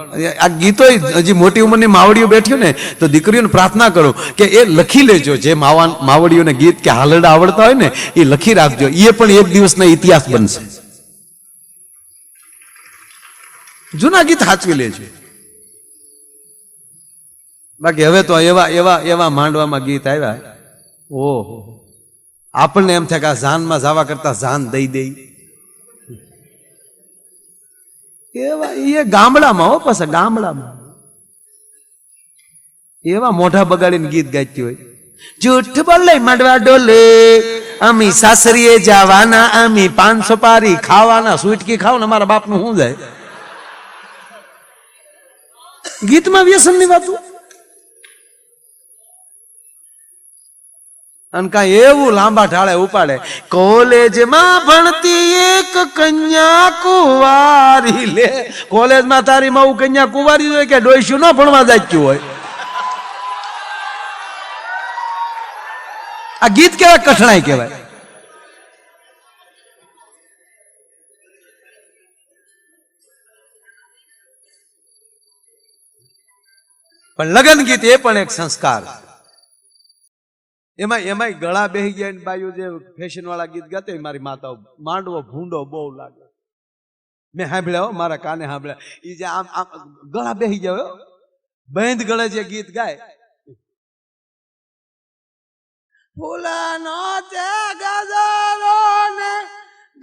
આ ગીતો હજી મોટી ઉંમરની માવડીઓ બેઠ્યું ને તો દીકરીઓને પ્રાર્થના કરો કે એ લખી લેજો. જે માવડીઓને ગીત કે હાલરડા આવડતા હોય ને એ લખી રાખજો. એ પણ એક દિવસના ઇતિહાસ બનશે. જૂના ગીત સાચવી લેજો. બાકી હવે તો એવા એવા એવા માંડવામાં ગીત આવ્યા, ઓહો, આપણને એમ થાય કે આ જાનમાં જવા કરતા જાન દઈ દઈ. એવા એ ગામડામાં હો, પાછા ગામડામાં એવા મોઢા બગાડીને ગીત ગાતી હોય. જૂઠ બોલે માંડવા ડોલે, અમી સાસરીએ જવાના, અમી 500 પારી ખાવાના, સુટકી ખાવ ને મારા બાપનું શું જાય? ગીતમાં વ્યસનની વાતો. અને કાંઈ એવું લાંબા ઢાળે ઉપાડે, કોલેજમાં ભણતી એક કન્યા કુંવારી. લે, કોલેજમાં તારી માં કન્યા કુંવારી હોય કે ડોઈશું ન ભણવા જાચ્યું હોય? આ ગીત કેવા કઠણાઈ કહેવાય. પણ લગ્ન ગીત એ પણ એક સંસ્કાર. એમાંય ગળા બેહી ગયા ને બાયું જે ફેશન વાળા ગીત ગાતે, મારી માતાઓ માંડવો ભૂંડો બહુ લાગે. મેં સાંભળ્યા, મારા કાને સાંભળ્યા. એ જે આમ આમ ગળા બેહી જાય, બંધ ગળે જે ગીત ગાય, ફૂલાનો તે ગજારો ને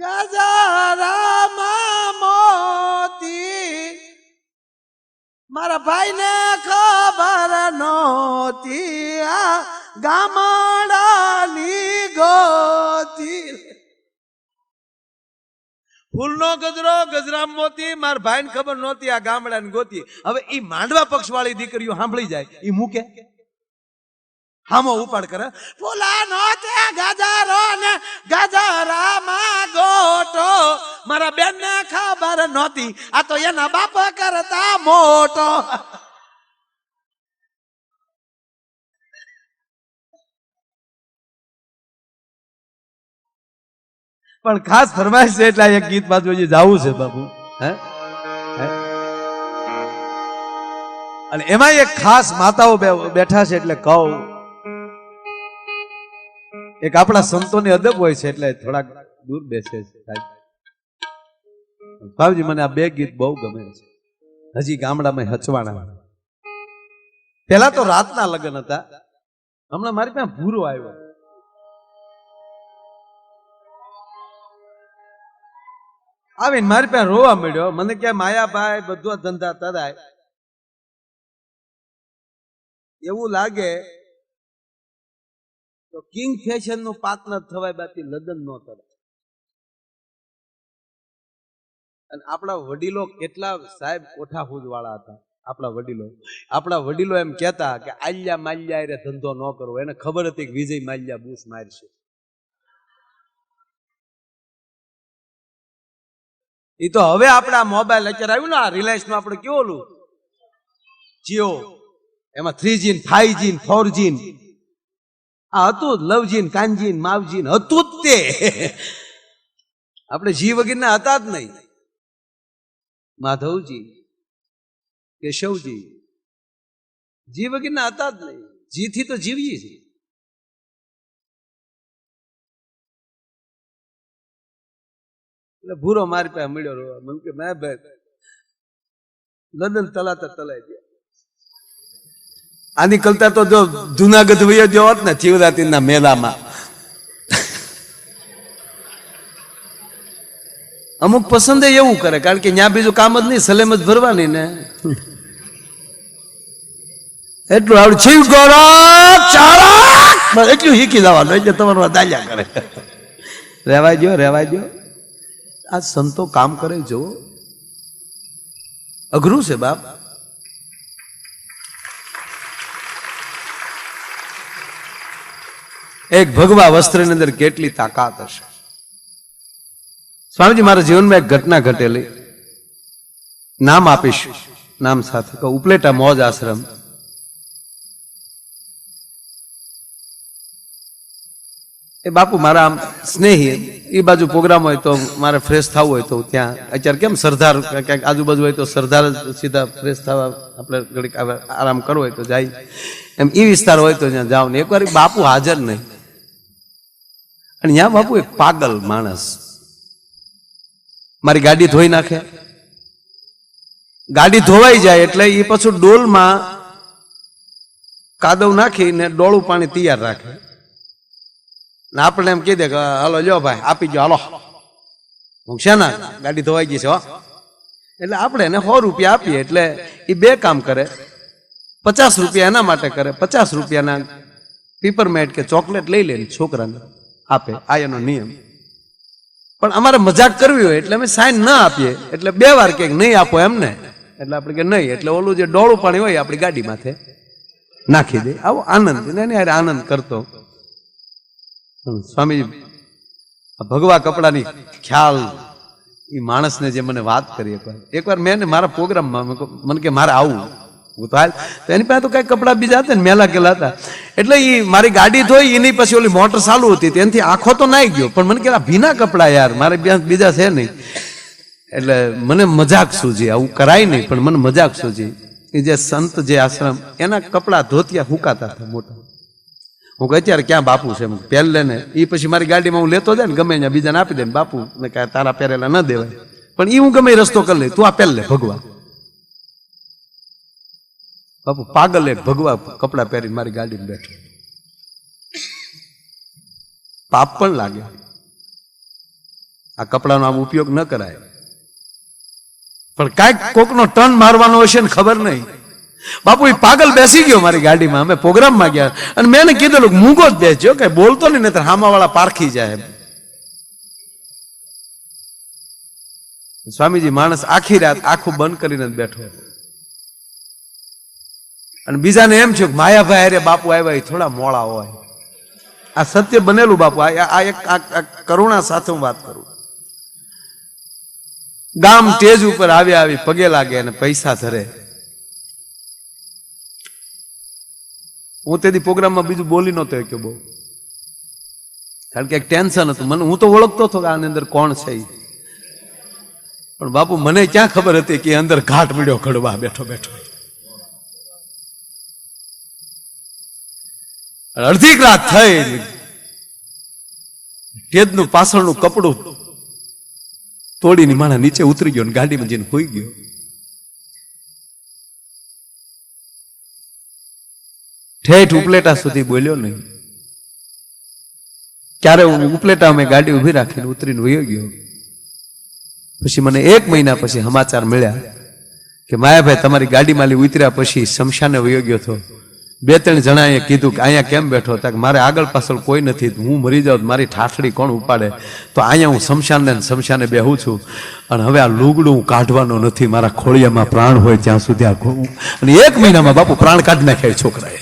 ગજારામાં મોતી, મારા ભાઈને ખબર નહોતી આ ગામડાની ગોતી. ફૂલનો ગજરો ગજરામ મોતી, મારા ભાઈને ખબર નહોતી આ ગામડાની ગોતી. હવે ઈ માંડવા પક્ષ વાળી દીકરીઓ સાંભળી જાય, ઈ મૂકે હામો ઉપાડ કરે, ફૂલાનો તે ગજારો ને ગજરામાં ગોટો, મારા બેન ને ખબર નહોતી આ તો એના બાપ કરતા મોટો. પણ ખાસ ફરમાઈશ છે એટલે એક ગીત બાજુ હજી જાવું છે બાપુ. હે, અને એમાં એક ખાસ માતાઓ બેઠા છે એટલે કહું, એક આપણા સંતોની અદબ હોય છે એટલે થોડાક દૂર બેસે છે સાહેબ. બાબુજી, મને આ 2 ગીત બહુ ગમે છે. હજી ગામડામાં હચવાણા. પેલા તો રાતના લગ્ન હતા, હમણાં મારી પાસે ભૂરો આવ્યો. આવીને મારી પાસે રોવા મળ્યો. મને કે માયાભાઈ બધો ધંધા તરાય, એવું લાગે તો કિંગ ફેશન નું પાર્ટનર થવાય, બાકી લગ્ન ન થાય. અને આપણા વડીલો કેટલા સાહેબ કોઠાફૂજ વાળા હતા. આપણા વડીલો એમ કહેતા કે આલ્યા માલ્યા રે ધંધો ન કરવો. એને ખબર હતી કે વિજય માલ્યા બૂસ મારશે. એ તો હવે આપણા મોબાઈલ અત્યારે આવ્યું ને, આ રિલાયન્સ નું આપણે કેવું ઓલું જીઓ, એમાં 3G 5G 4G આ હતું જ, લવજી કાનજી માવજી હતું જ તે. આપણે જી વગેરેના હતા જ નહીં. માધવજી, કેશવજી, જીવ વગરના હતા જ નહીં. જીથી તો જીવીએ છીએ. એટલે ભૂરો મારી પાસે મળ્યો રોવા. મને કે મેં ભાઈ લંડન તલાતા તલાઈ ગયા. આની કરતા તો જો જુનાગઢ વયો ગયો હોત ને શિવરાત્રીના મેળામાં. અમુક પસંદ એવું કરે, કારણ કે ત્યાં બીજું કામ જ નહીં, સલેમ જ ભરવાની ને. એટલું આવડું શિવ ગોરા એટલું શીખી જવાનું, એટલે તમારું દાલ્યા કરે. રેવાય દો. આ સંતો કામ કરે જો અઘરું છે બાપ. એક ભગવા વસ્ત્રની અંદર કેટલી તાકાત હશે. સ્વામીજી મારા જીવનમાં એક ઘટના ઘટેલી, નામ આપીશ, નામ સાથે કહું. ઉપલેટા મોજ આશ્રમ. એ બાપુ મારા આમ સ્નેહી, એ બાજુ પ્રોગ્રામ હોય તો મારે ફ્રેશ થવું હોય તો ત્યાં, અત્યારે કેમ સરદાર ક્યાંક આજુબાજુ હોય તો સરદાર સીધા ફ્રેશ થવા આપણે ઘડીક આરામ કરવો હોય તો જાય, એમ એ વિસ્તાર હોય તો ત્યાં જાવ ને. એકવાર બાપુ હાજર નહીં, અને ત્યાં બાપુ એક પાગલ માણસ મારી ગાડી ધોઈ નાખે. ગાડી ધોવાઈ જાય એટલે એ પાછું ડોલમાં કાદવ નાખીને ડોળું પાણી તૈયાર રાખે. આપણે એમ કહી દે કે હાલો લ્યો ભાઈ આપી ગયો, હાલો હું છે ને ગાડી ધોવાઈ ગઈ છે હો. એટલે આપણે એને 100 રૂપિયા આપીએ એટલે એ બે કામ કરે. 50 રૂપિયા એના માટે કરે, 50 રૂપિયાના પીપરમેન્ટ કે ચોકલેટ લઈ લે છોકરાને આપે. આ એનો નિયમ. પણ અમારે મજાક કરવી હોય એટલે અમે સાઈન ના આપીએ, એટલે 2 વાર કે નહીં આપો એમને, એટલે આપણે કે નહીં, એટલે ઓલું જે ડોળું પાણી હોય આપણી ગાડી માથે નાખી દે. આવો આનંદ, એને આનંદ કરતો. સ્વામી ભગવા કપડાની ખ્યાલ એ માણસને જે મને વાત કરી, એકવાર મેં મારા પ્રોગ્રામમાં મને કે મારે આવું, હું તો હાલ તો એની પાસે તો કઈ કપડા બીજા હતા ને મેલા કેલા હતા. એટલે એ મારી ગાડી ધોઈ, એની પછી ઓલી મોટર ચાલુ હતી, તેનાથી આંખો તો નાઈ ગયો, પણ મને કે ભીના કપડા યાર મારે બીજા છે નહીં. એટલે મને મજાક સૂજી, આવું કરાય નહીં, પણ મને મજાક સૂજી. એ જે સંત જે આશ્રમ એના કપડા ધોતિયા હુકાતા હતા મોટા. હું કહે અત્યારે ક્યાં બાપુ છે, પહેલે ને એ પછી મારી ગાડીમાં હું લેતો જાય ને ગમે ત્યાં બીજાને આપી દે ને, બાપુ ને કાંઈ તારા પહેરેલા ન દેવાય, પણ એ હું ગમે રસ્તો કરી લઈ, તું આ પહેલે ભગવા. બાપુ પાગલ એક ભગવા કપડા પહેરીને મારી ગાડીમાં બેઠો. પાપ પણ લાગે, આ કપડાનો આમ ઉપયોગ ન કરાય, પણ કાંઈક કોકનો ટર્ન મારવાનો હશે ને ખબર નહીં. બાપુ એ પાગલ બેસી ગયો મારી ગાડીમાં. અમે પ્રોગ્રામમાં ગયા અને મેં એને કીધેલું મૂંગો જ બેસજો, કઈ બોલતો નહીં, નહીતર હામાવાળા પારખી જાય. સ્વામીજી માણસ આખી રાત આખું બંધ કરીને જ બેઠો. અને બીજાને એમ છે માયાભાઈ અરે બાપુ આવ્યા થોડા મોડા હોય. આ સત્ય બનેલું બાપુ. આ એક કરુણા સાથે હું વાત કરું. ગામ સ્ટેજ ઉપર આવી પગે લાગે અને પૈસા ધરે. હું તેથી પ્રોગ્રામમાં બીજું બોલી નહોતો કે બહુ, કારણ કે એક ટેન્શન હતું મને. હું તો ઓળખતો હતો કે આની અંદર કોણ છે, પણ બાપુ મને ક્યાં ખબર હતી કે અંદર ઘાટ મળ્યો ઘડવા બેઠો બેઠો. અડધી રાત થઈ, ટેજનું પાછળનું કપડું તોડીને માણા નીચે ઉતરી ગયો, ગાડીમાં જઈને હોઈ ગયો. ઠેઠ ઉપલેટા સુધી બોલ્યો નહીં. ક્યારે ઉપલેટા અમે ગાડી ઉભી રાખીને ઉતરીને વયો ગયો. પછી મને 1 મહિના પછી સમાચાર મળ્યા કે માયાભાઈ તમારી ગાડીમાં ઉતર્યા પછી શમશાને વયો ગયો હતો. 2-3 જણાએ કીધું કે અહીંયા કેમ બેઠો હતા, કે મારે આગળ પાછળ કોઈ નથી, હું મરી જાઉં મારી ઠાઠડી કોણ ઉપાડે, તો અહીંયા હું શમશાને બેહું છું. અને હવે આ લુગડું હું કાઢવાનો નથી, મારા ખોળિયામાં પ્રાણ હોય ત્યાં સુધી આ. અને 1 મહિનામાં બાપુ પ્રાણ કાઢી નાખ્યા છોકરાએ.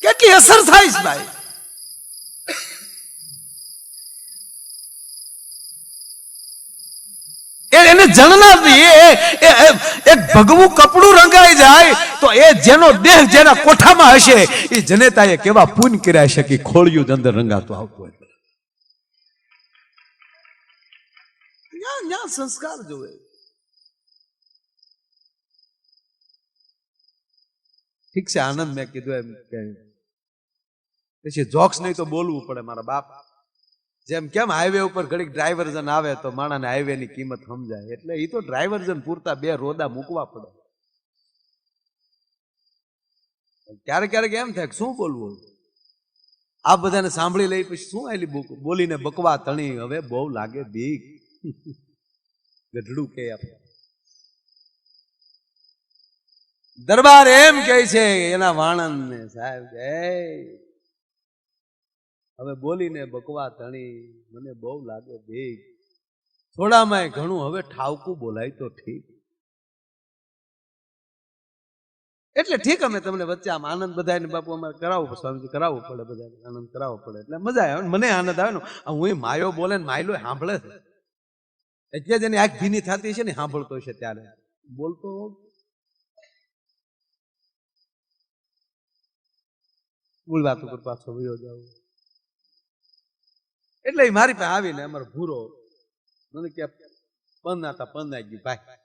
કેટલી અસર થાય છે ભાઈ. એને જણનારથી એક ભગવું કપડું રંગાઈ જાય તો એ જેનો દેહ જેના કોઠામાં હશે એ જનેતાએ કેવા પૂન કર્યા છે કે ખોળિયું જ અંદર રંગાતું આવતું હોય. સંસ્કાર જોવે. ઠીક છે, આનંદ મેં કીધું એમ કે પછી જોક્સ નહીં તો બોલવું પડે મારા બાપ. જેમ કેમ હાઈવે ઉપર ઘડીક ડ્રાઈવર્જન આવે તો માણાને હાઈવે ની કિંમત સમજાય, એટલે એ તો ડ્રાઈવર્જન પૂરતા બે રોદા મૂકવા પડે. ક્યારેક ક્યારેક એમ થાય શું બોલવું, આ બધાને સાંભળી લઈ પછી શું આલી બોલીને બકવા તણી, હવે બહુ લાગે બીક. ગઢડું કે દરબાર એમ કે છે એના વાણંદ ને, સાહેબ હવે બોલીને બકવા તણી, મને બહુ લાગે બીક. થોડામાં ઘણું હવે ઠાવકું બોલાય તો ઠીક. એટલે ઠીક, અમે તમને વચ્ચે આમ આનંદ બધાને બાપુ અમારે કરાવવું, સ્વામીજી કરાવવું પડે, બધાને આનંદ કરાવવો પડે, એટલે મજા આવે. મને આનંદ આવે ને, હું માયો બોલે ને માયલો સાંભળે છે, એટલે જ એની આંખ ભીની થતી છે ને, સાંભળતો છે ત્યારે બોલતો. મૂળ વાત ઉપર પાછો વયો જાવ. એટલે મારી પાસે આવીને અમારો ભૂરો મને કે પંદા ગયું ભાઈ,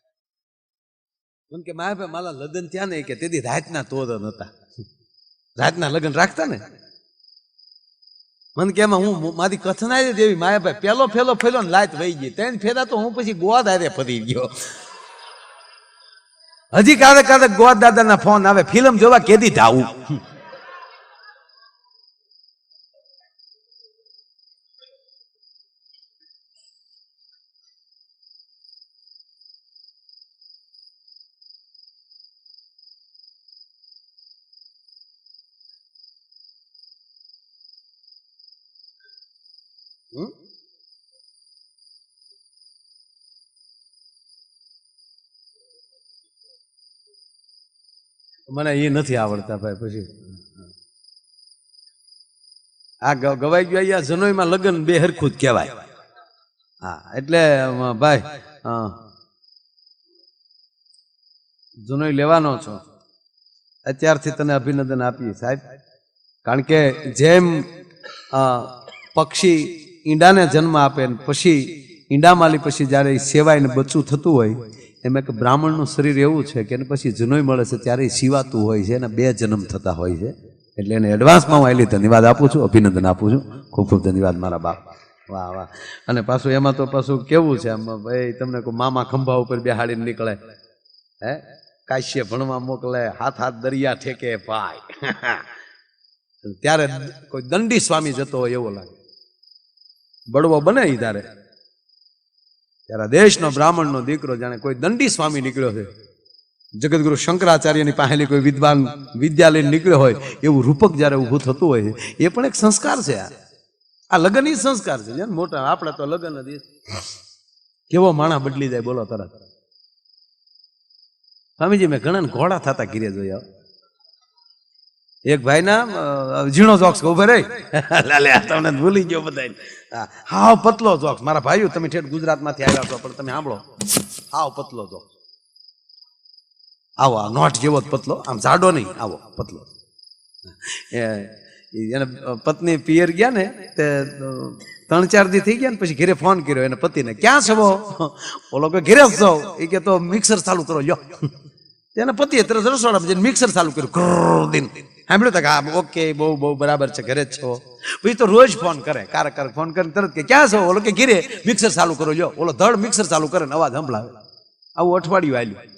મને કે મારા ભાઈ મારા લગ્ન થયા ને કે તેથી રાતના તોરણ હતા, રાતના લગ્ન રાખતા ને. મને કે એમાં હું મારી કથના દેવી માયા ભાઈ પેલો ફેલો ફેલો ને લાત વહી ગઈ, ત્રણ ફેરા તો હું પછી ગોવા દાદે ફરી ગયો. હજી કાદક કાદક ગોવા દાદાના ફોન આવે, ફિલ્મ જોવા કેદી ધાવું. મને એ નથી આવડતા ભાઈ. પછી આ ગવાઈ ગયો અહીંયા જનોઈમાં લગ્ન બે હરખું જ કહેવાય. હા એટલે ભાઈ જનોઈ લેવાનો છો અત્યારથી તને અભિનંદન આપીએ સાહેબ, કારણ કે જેમ પક્ષી ઈંડાને જન્મ આપે ને પછી ઈંડામાલી પછી જ્યારે સેવાયને બચ્ચું થતું હોય, એમ એક બ્રાહ્મણનું શરીર એવું છે કે એને પછી જનોઈ મળે છે ત્યારે સિવાતું હોય છે, એને 2 જન્મ થતા હોય છે. એટલે એને એડવાન્સમાં હું આટલી ધન્યવાદ આપું છું, અભિનંદન આપું છું. ખૂબ ખૂબ ધન્યવાદ મારા બાપ. વાહ વાહ. અને પાછું એમાં તો પાછું કેવું છે, આમ ભાઈ તમને કોઈ મામા ખંભા ઉપર બેહાડીને નીકળે, હે કાશ્ય ભણવા મોકલે, હાથ હાથ દરિયા ઠેકે ભાઈ. ત્યારે કોઈ દંડી સ્વામી જતો હોય એવો લાગે, બળવો બને ત્યારે. ત્યારે દેશનો બ્રાહ્મણનો દીકરો જાણે કોઈ દંડી સ્વામી નીકળ્યો છે, જગતગુરુ શંકરાચાર્યની પાસેલી કોઈ વિદ્વાન વિદ્યાલય નીકળ્યો હોય એવું રૂપક જયારે ઊભું થતું હોય, એ પણ એક સંસ્કાર છે. આ લગ્ન ઈ સંસ્કાર છે મોટા. આપણે તો લગ્ન જ કેવો માણા બદલી જાય બોલો તરત. સ્વામીજી મેં ઘણા ઘોડા થતા ઘીરે જોયા. એક ભાઈ ના ઝીણો જોક્સ ઉભે રહી તમને ભૂલી ગયો બધા. હાવ પતલો જોક્સ. મારા ભાઈઓ તમે ઠેઠ ગુજરાતમાંથી આવ્યા છો પણ તમે સાંભળો, હાવ પતલો જોક્સ. આવો નોટ જેવો જ પતલો, આમ જાડો નહીં, આવો પતલો. એને પત્ની પિયર ગયા ને તે 3-4 દી થઈ ગયા ને પછી ઘરે ફોન કર્યો એને પતિને, ક્યાં છો? ઓલો કે ઘરે જ છો. એ કે તો મિક્સર ચાલુ કરો લ્યો. એને પતિએ તરત રસોડામાં જઈને મિક્સર ચાલુ કર્યું. દિન સાંભળ્યું કે હા ઓકે બહુ બહુ બરાબર છે, ઘરે જ છો. પછી તો રોજ ફોન કરે, કારક ફોન કરીને તરત કે ક્યાં છો? ઓલો કે ઘરે મિક્સર ચાલુ કરો લ્યો. ઓલો ધડ મિક્સર ચાલુ કરે ને અવાજ સંભળાવે. આવું અઠવાડિયું હાલ્યું.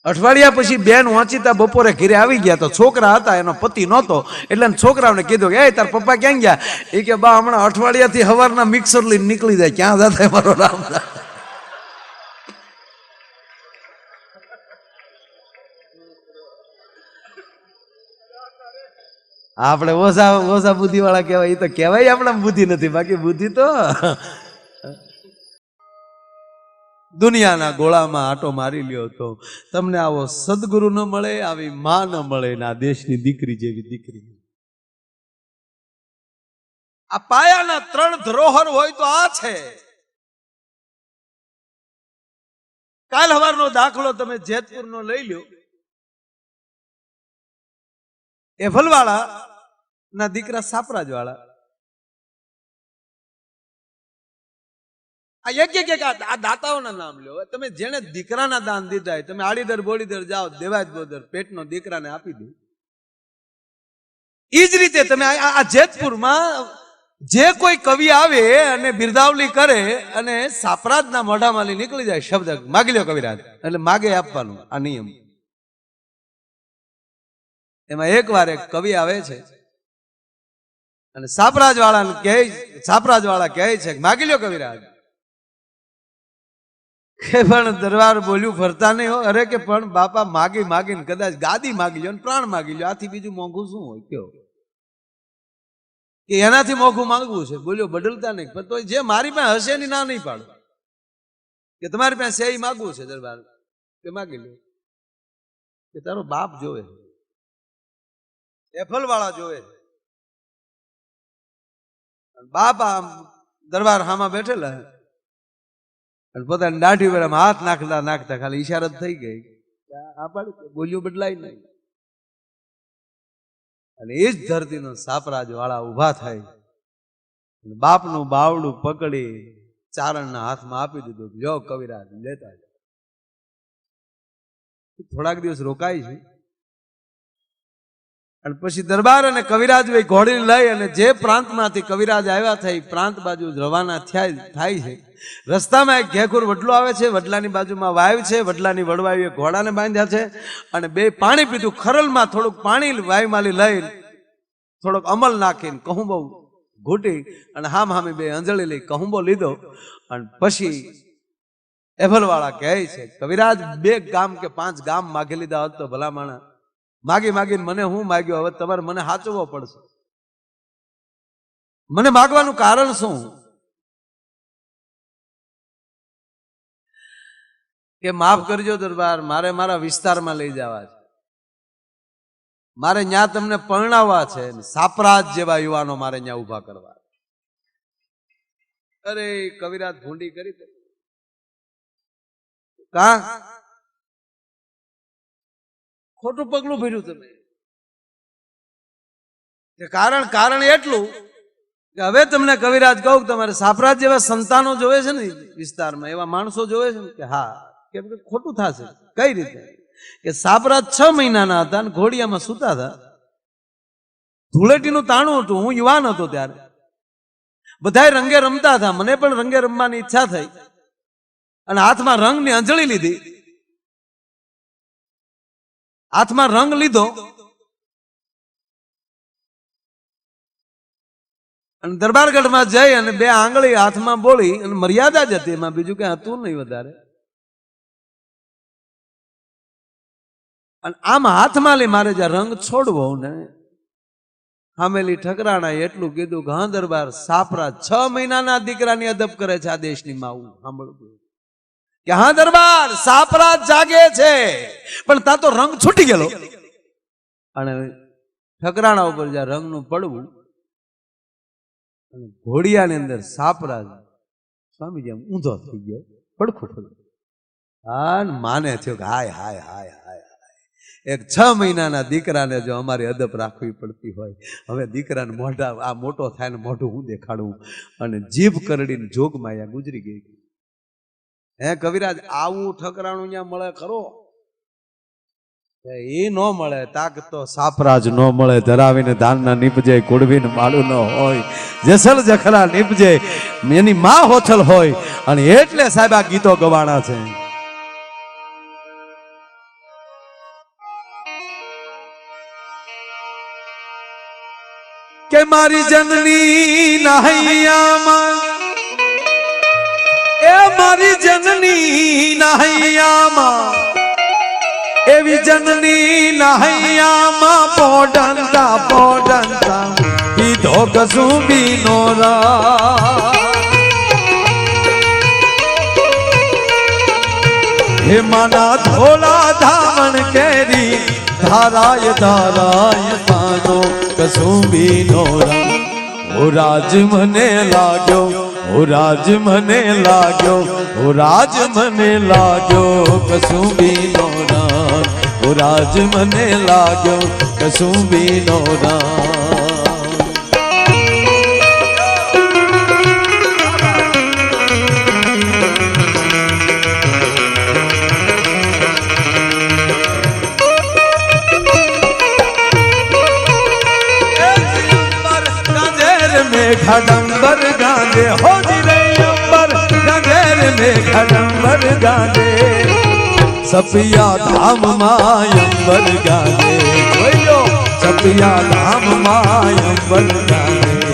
અઠવાડિયા પછી બેન વાંચીતા બપોરે ઘરે આવી ગયા તો છોકરા હતા, એનો પતિ નહોતો, એટલે છોકરાઓને કીધું કે એ તાર પપ્પા ક્યાં ગયા? એ કે બા હમણાં અઠવાડિયાથી હવારના મિક્સર લઈને નીકળી જાય. ક્યાં જતા મારો રામ? આપણે ઓછા બુદ્ધિ વાળા કહેવાય. એ તો કહેવાય આપણા બુદ્ધિ નથી, બાકી બુદ્ધિ તો દુનિયાના ગોળામાં આટો મારી લ્યો તો તમને આવો સદગુરુ ન મળે, આવી માં ન મળે, ને આ દેશની દીકરી જેવી દીકરી. આ પાયાના 3 ધરોહર હોય તો આ છે. કાલ સવારનો દાખલો તમે જેતપુરનો લઈ લ્યો. એફલવાળા ના દીકરા સાપરાજ વાળા આ એક આ દાતાઓના નામ લ્યો. તમે જેને દીકરાના દાન દીધા તમે આડીદર બોડીદર જાઓ, દેવાજ બોદર પેટનો દીકરાને આપી દો. એ જ રીતે તમે આ જેતપુરમાં જે કોઈ કવિ આવે અને બિરદાવલી કરે અને સાપરાજના મોઢામાંથી નીકળી જાય શબ્દ માગી લ્યો કવિરાજ, એટલે માગે આપવાનું આ નિયમ. એમાં એકવાર એક કવિ આવે છે અને સાપરાજ વાળા કહે છે માગી લ્યો કવિરાજ. કે પણ દરબાર બોલ્યું ફરતા નહીં હો. અરે કે પણ બાપા માગીને કદાચ ગાદી માગી લ્યો, પ્રાણ માગી લ્યો, આથી બીજું મોંઘું શું હોય કયો? કે એનાથી મોંઘું માંગવું છે. બોલ્યો બદલતા નહીં, પણ તો જે મારી પાસે હશે એની ના નહીં પાડો. કે તમારી પાસે એ માગવું છે દરબાર, કે માગી લો. કે તારો બાપ જોવે, એફલ વાળા જોવે. બાપ આમ દરબાર હામાં બેઠેલા અને પોતાની દાઢી પર આમ હાથ નાખતા ખાલી ઈશારત થઈ ગઈ. આ પાડું બોલ્યું બદલાય નહીં. અને એ જ ધરતીનો સાપરાજ વાળા ઉભા થાય, બાપનું બાવડું પકડી ચારણના હાથમાં આપી દીધું. લ્યો કવિરાજ લેતા જાઓ. થોડાક દિવસ રોકાય છે અને પછી દરબાર અને કવિરાજ ભાઈ ઘોડી લઈ અને જે પ્રાંતમાંથી કવિરાજ આવ્યા થાય પ્રાંત બાજુ રવાના થાય છે. રસ્તામાં એક ઘેખુર વડલો આવે છે, વડલાની બાજુમાં વાવ છે, વડલાની વડવાઈએ ઘોડાને બાંધ્યા છે અને બે પાણી પીધું. ખરલમાં થોડુંક પાણી વાયમાલી લઈ થોડોક અમલ નાખીને કહુંબો ઘૂંટી અને હામી બે અંજળી લઈ કહુંબો લીધો. અને પછી એફલવાળા કહે છે કવિરાજ 2 ગામ કે 5 ગામ માગી લીધા હોત તો ભલા માણા. માગીને મને હું માગ્યો, હવે તમારે મને સાચવવો પડશે. મને માગવાનું કારણ શું? કે માફ કરજો દરબાર, મારે મારા વિસ્તારમાં લઈ જવા છે, મારે ન્યા તમને પરણાવવા છે, સાપરાજ જેવા યુવાનો મારે ન્યા ઉભા કરવા. અરે કવિરાજ ભૂંડી કરી કા ખોટું પગલું ભર્યું તમે. કારણ એટલું કે હવે તમને કવિરાજ કહું તમારે સાપરાજ જેવા સંતાનો જોવે છે ને વિસ્તારમાં, એવા માણસો જોવે છે ને. કે હા. કેમ કે ખોટું થશે. કઈ રીતે? કે સાપરાજ 6 મહિનાના હતા અને ઘોડિયામાં સૂતા હતા. ધૂળેટીનું તાણું હતું, હું યુવાન હતો ત્યારે. બધાય રંગે રમતા હતા, મને પણ રંગે રમવાની ઈચ્છા થઈ અને હાથમાં રંગની અંજળી લીધી. હાથમાં રંગ લીધો અને દરબારગઢમાં જઈ અને 2 આંગળી હાથમાં બોલી અને મર્યાદા જ હતી, એમાં બીજું કઈ હતું નહીં વધારે. અને આમ હાથમાં લઈ મારે જ્યાં રંગ છોડવો ને હામેલી ઠકરાણા એટલું કીધું કે હા દરબાર, સાપરાજ 6 મહિનાના દીકરાની અદબ કરે છે આ દેશની માવું. સાંભળવું કે હા દરબાર, સાપરાજ જાગે છે પણ તા તો રંગ છૂટી ગયેલો. અને ઠકરાણા ઉપર જ્યાં રંગનું પડવું અને ઘોડિયાની અંદર સાપરાજ સ્વામીજી આમ ઊંધો થઈ ગયો, પડખું પડ્યું. હા માને થયો કે હાય હાય હાય હાય, એક 6 મહિનાના દીકરાને જો અમારી અદબ રાખવી પડતી હોય, હવે દીકરાને મોઢા આ મોટો થાય ને મોઢું હું દેખાડવું. અને જીભ કરડીને જોગમાં અહીંયા ગુજરી ગઈ. હે કવિરાજ, આવું ઠકરાણું ત્યાં મળે ખરો? એ ન મળે. તાક તો સાપરાજ ન મળે. ધરાવીને ધાનના નીપજે, કુડવીને માળું ન હોય, જેસલ જખલા નીપજે એની માં હોથલ હોય. અને એટલે સાહેબ આ ગીતો ગવાણા છે. કે મારી જનની નહૈયામાં, એ મારી જનની નહૈયામાં, એવી જનની નહૈયામાં પોડંતા કીધો કસુંબી નો રા. હે માના ધોળા ધામણ કેરી ધારાય પાનો કસુંબી નો રંગ. ઓ રાજ મને લાગ્યો, ઓ રાજ મને લાગ્યો, ઓ રાજ મને લાગ્યો કસુંબી નો રંગ. ઓ રાજ મને લાગ્યો કસુંબી નો રંગ. अंबर गांजे हो जी रे अंबर गांजे रे मेघा अंबर गांजे सपिया धाम माय अंबर गांजे बोलो सपिया धाम माय अंबर गांजे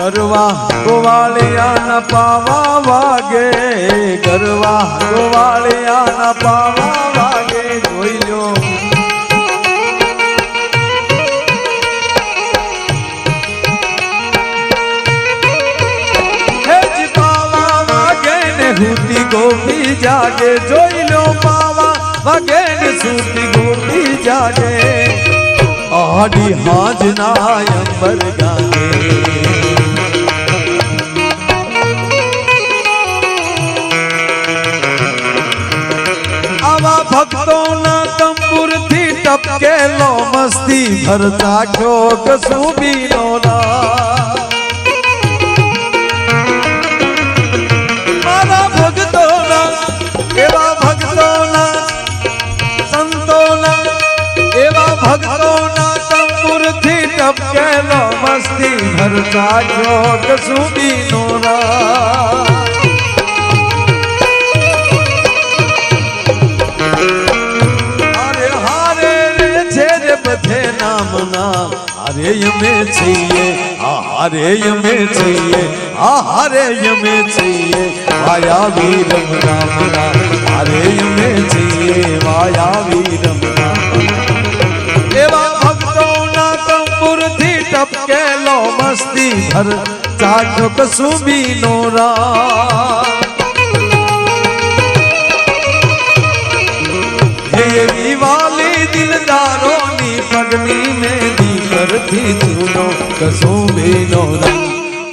गरवा गोवालिया न पावा वागे गरवा गोवालिया न पावा वागे जोई लो हे जी पावा वागे ने हुती गोपी जागे जोई लो पावा वागे ने सूती गोपी जागे आड़ी हाज ना अंबर गागे भक्तों ना तंबुर थी टपके लो मस्ती भरता क्यों कसूबी नोना मारा भक्तों ना एवा भक्तों ना संतों ना एवा भक्तों ना तंबुर थी टपके लो मस्ती भरता क्यों कसूबी नोना बधे नाम ना हरे में चाहिए हरे में चाहिए हरे में चाहिए माया वीरम राम नाम हरे में चाहिए माया वीरम एवा भक्तों ना तंबुर थी टपके लो मस्ती भर चाटो कसुबी नोरा वाले दिलदारों पगनी में दीकर थी चूनो कसूबी नोरा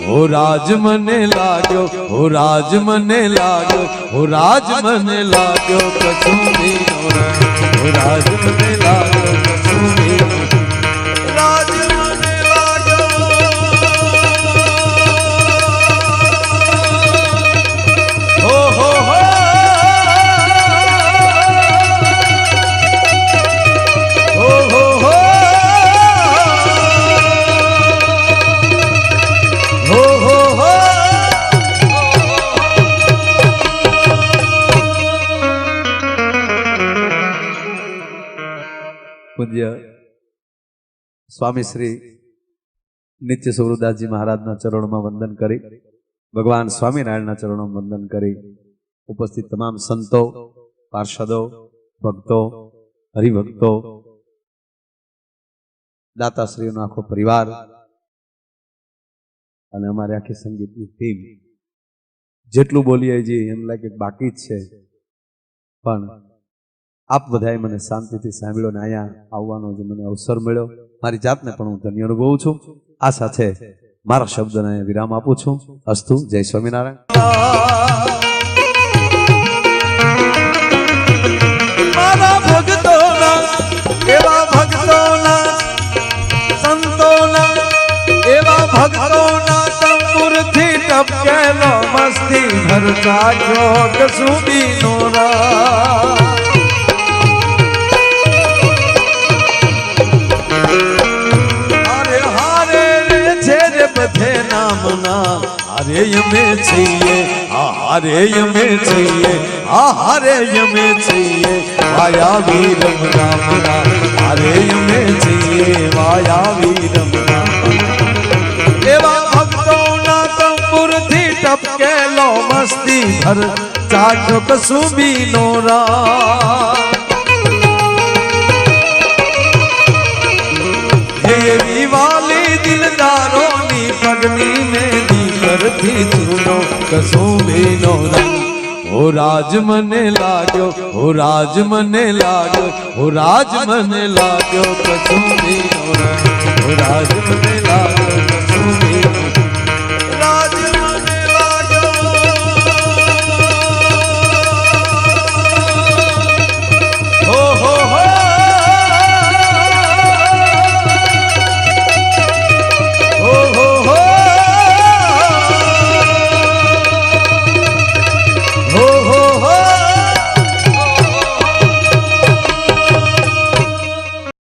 ओ राज मने लाग्यो ओ राज मने लाग्यो ओ राज मने लाग्यो कसूबी नोरा ओ राज मने लाग्यो कसूबी राज मने लाग्यो हो हो हो पूज्य स्वामी श्री नित्य स्वरूपदास जी महाराज चरणों में वंदन करी भगवान स्वामीनारायण चरणों में वंदन करी उपस्थित तमाम संतो पार्षदों भक्तों हरिभक्तों दाताश्री आखो परिवार અને અમારી આખી સંગીતની ટીમ જેટલું બોલીએ जी એમ લાગે બાકી જ છે પણ આપ બધાએ મને શાંતિથી સાંભળ્યો ને અહીંયા આવવાનો જે મને અવસર મળ્યો મારી જાતને પણ હું ધન્ય અનુભવું છું આ સાથે મારા શબ્દને વિરામ આપું છું અસ્તુ જય સ્વામિનારાયણ મારા ભક્તોના એવા ભક્તોના સંતોના એવા ભક્તોના તંબુરથી ટપકેલો મસ્તી ભરતા જોગ સુબી નોરા हरे में चाहिए हरे में चाहिए हरे में चाहिए माया वीरम राम राम हरे में चाहिए माया वीरम राम एवा भक्तों ना तंबुर थी टपके लो मस्ती भर चाटो कसुबी नोरा हे वाले दिलदारों नी पगनी में थी चूनो कसुबी नोरा ओ राज मने लाग्यो ओ राज मने लाग्यो ओ राज मने लाग्यो कसुबी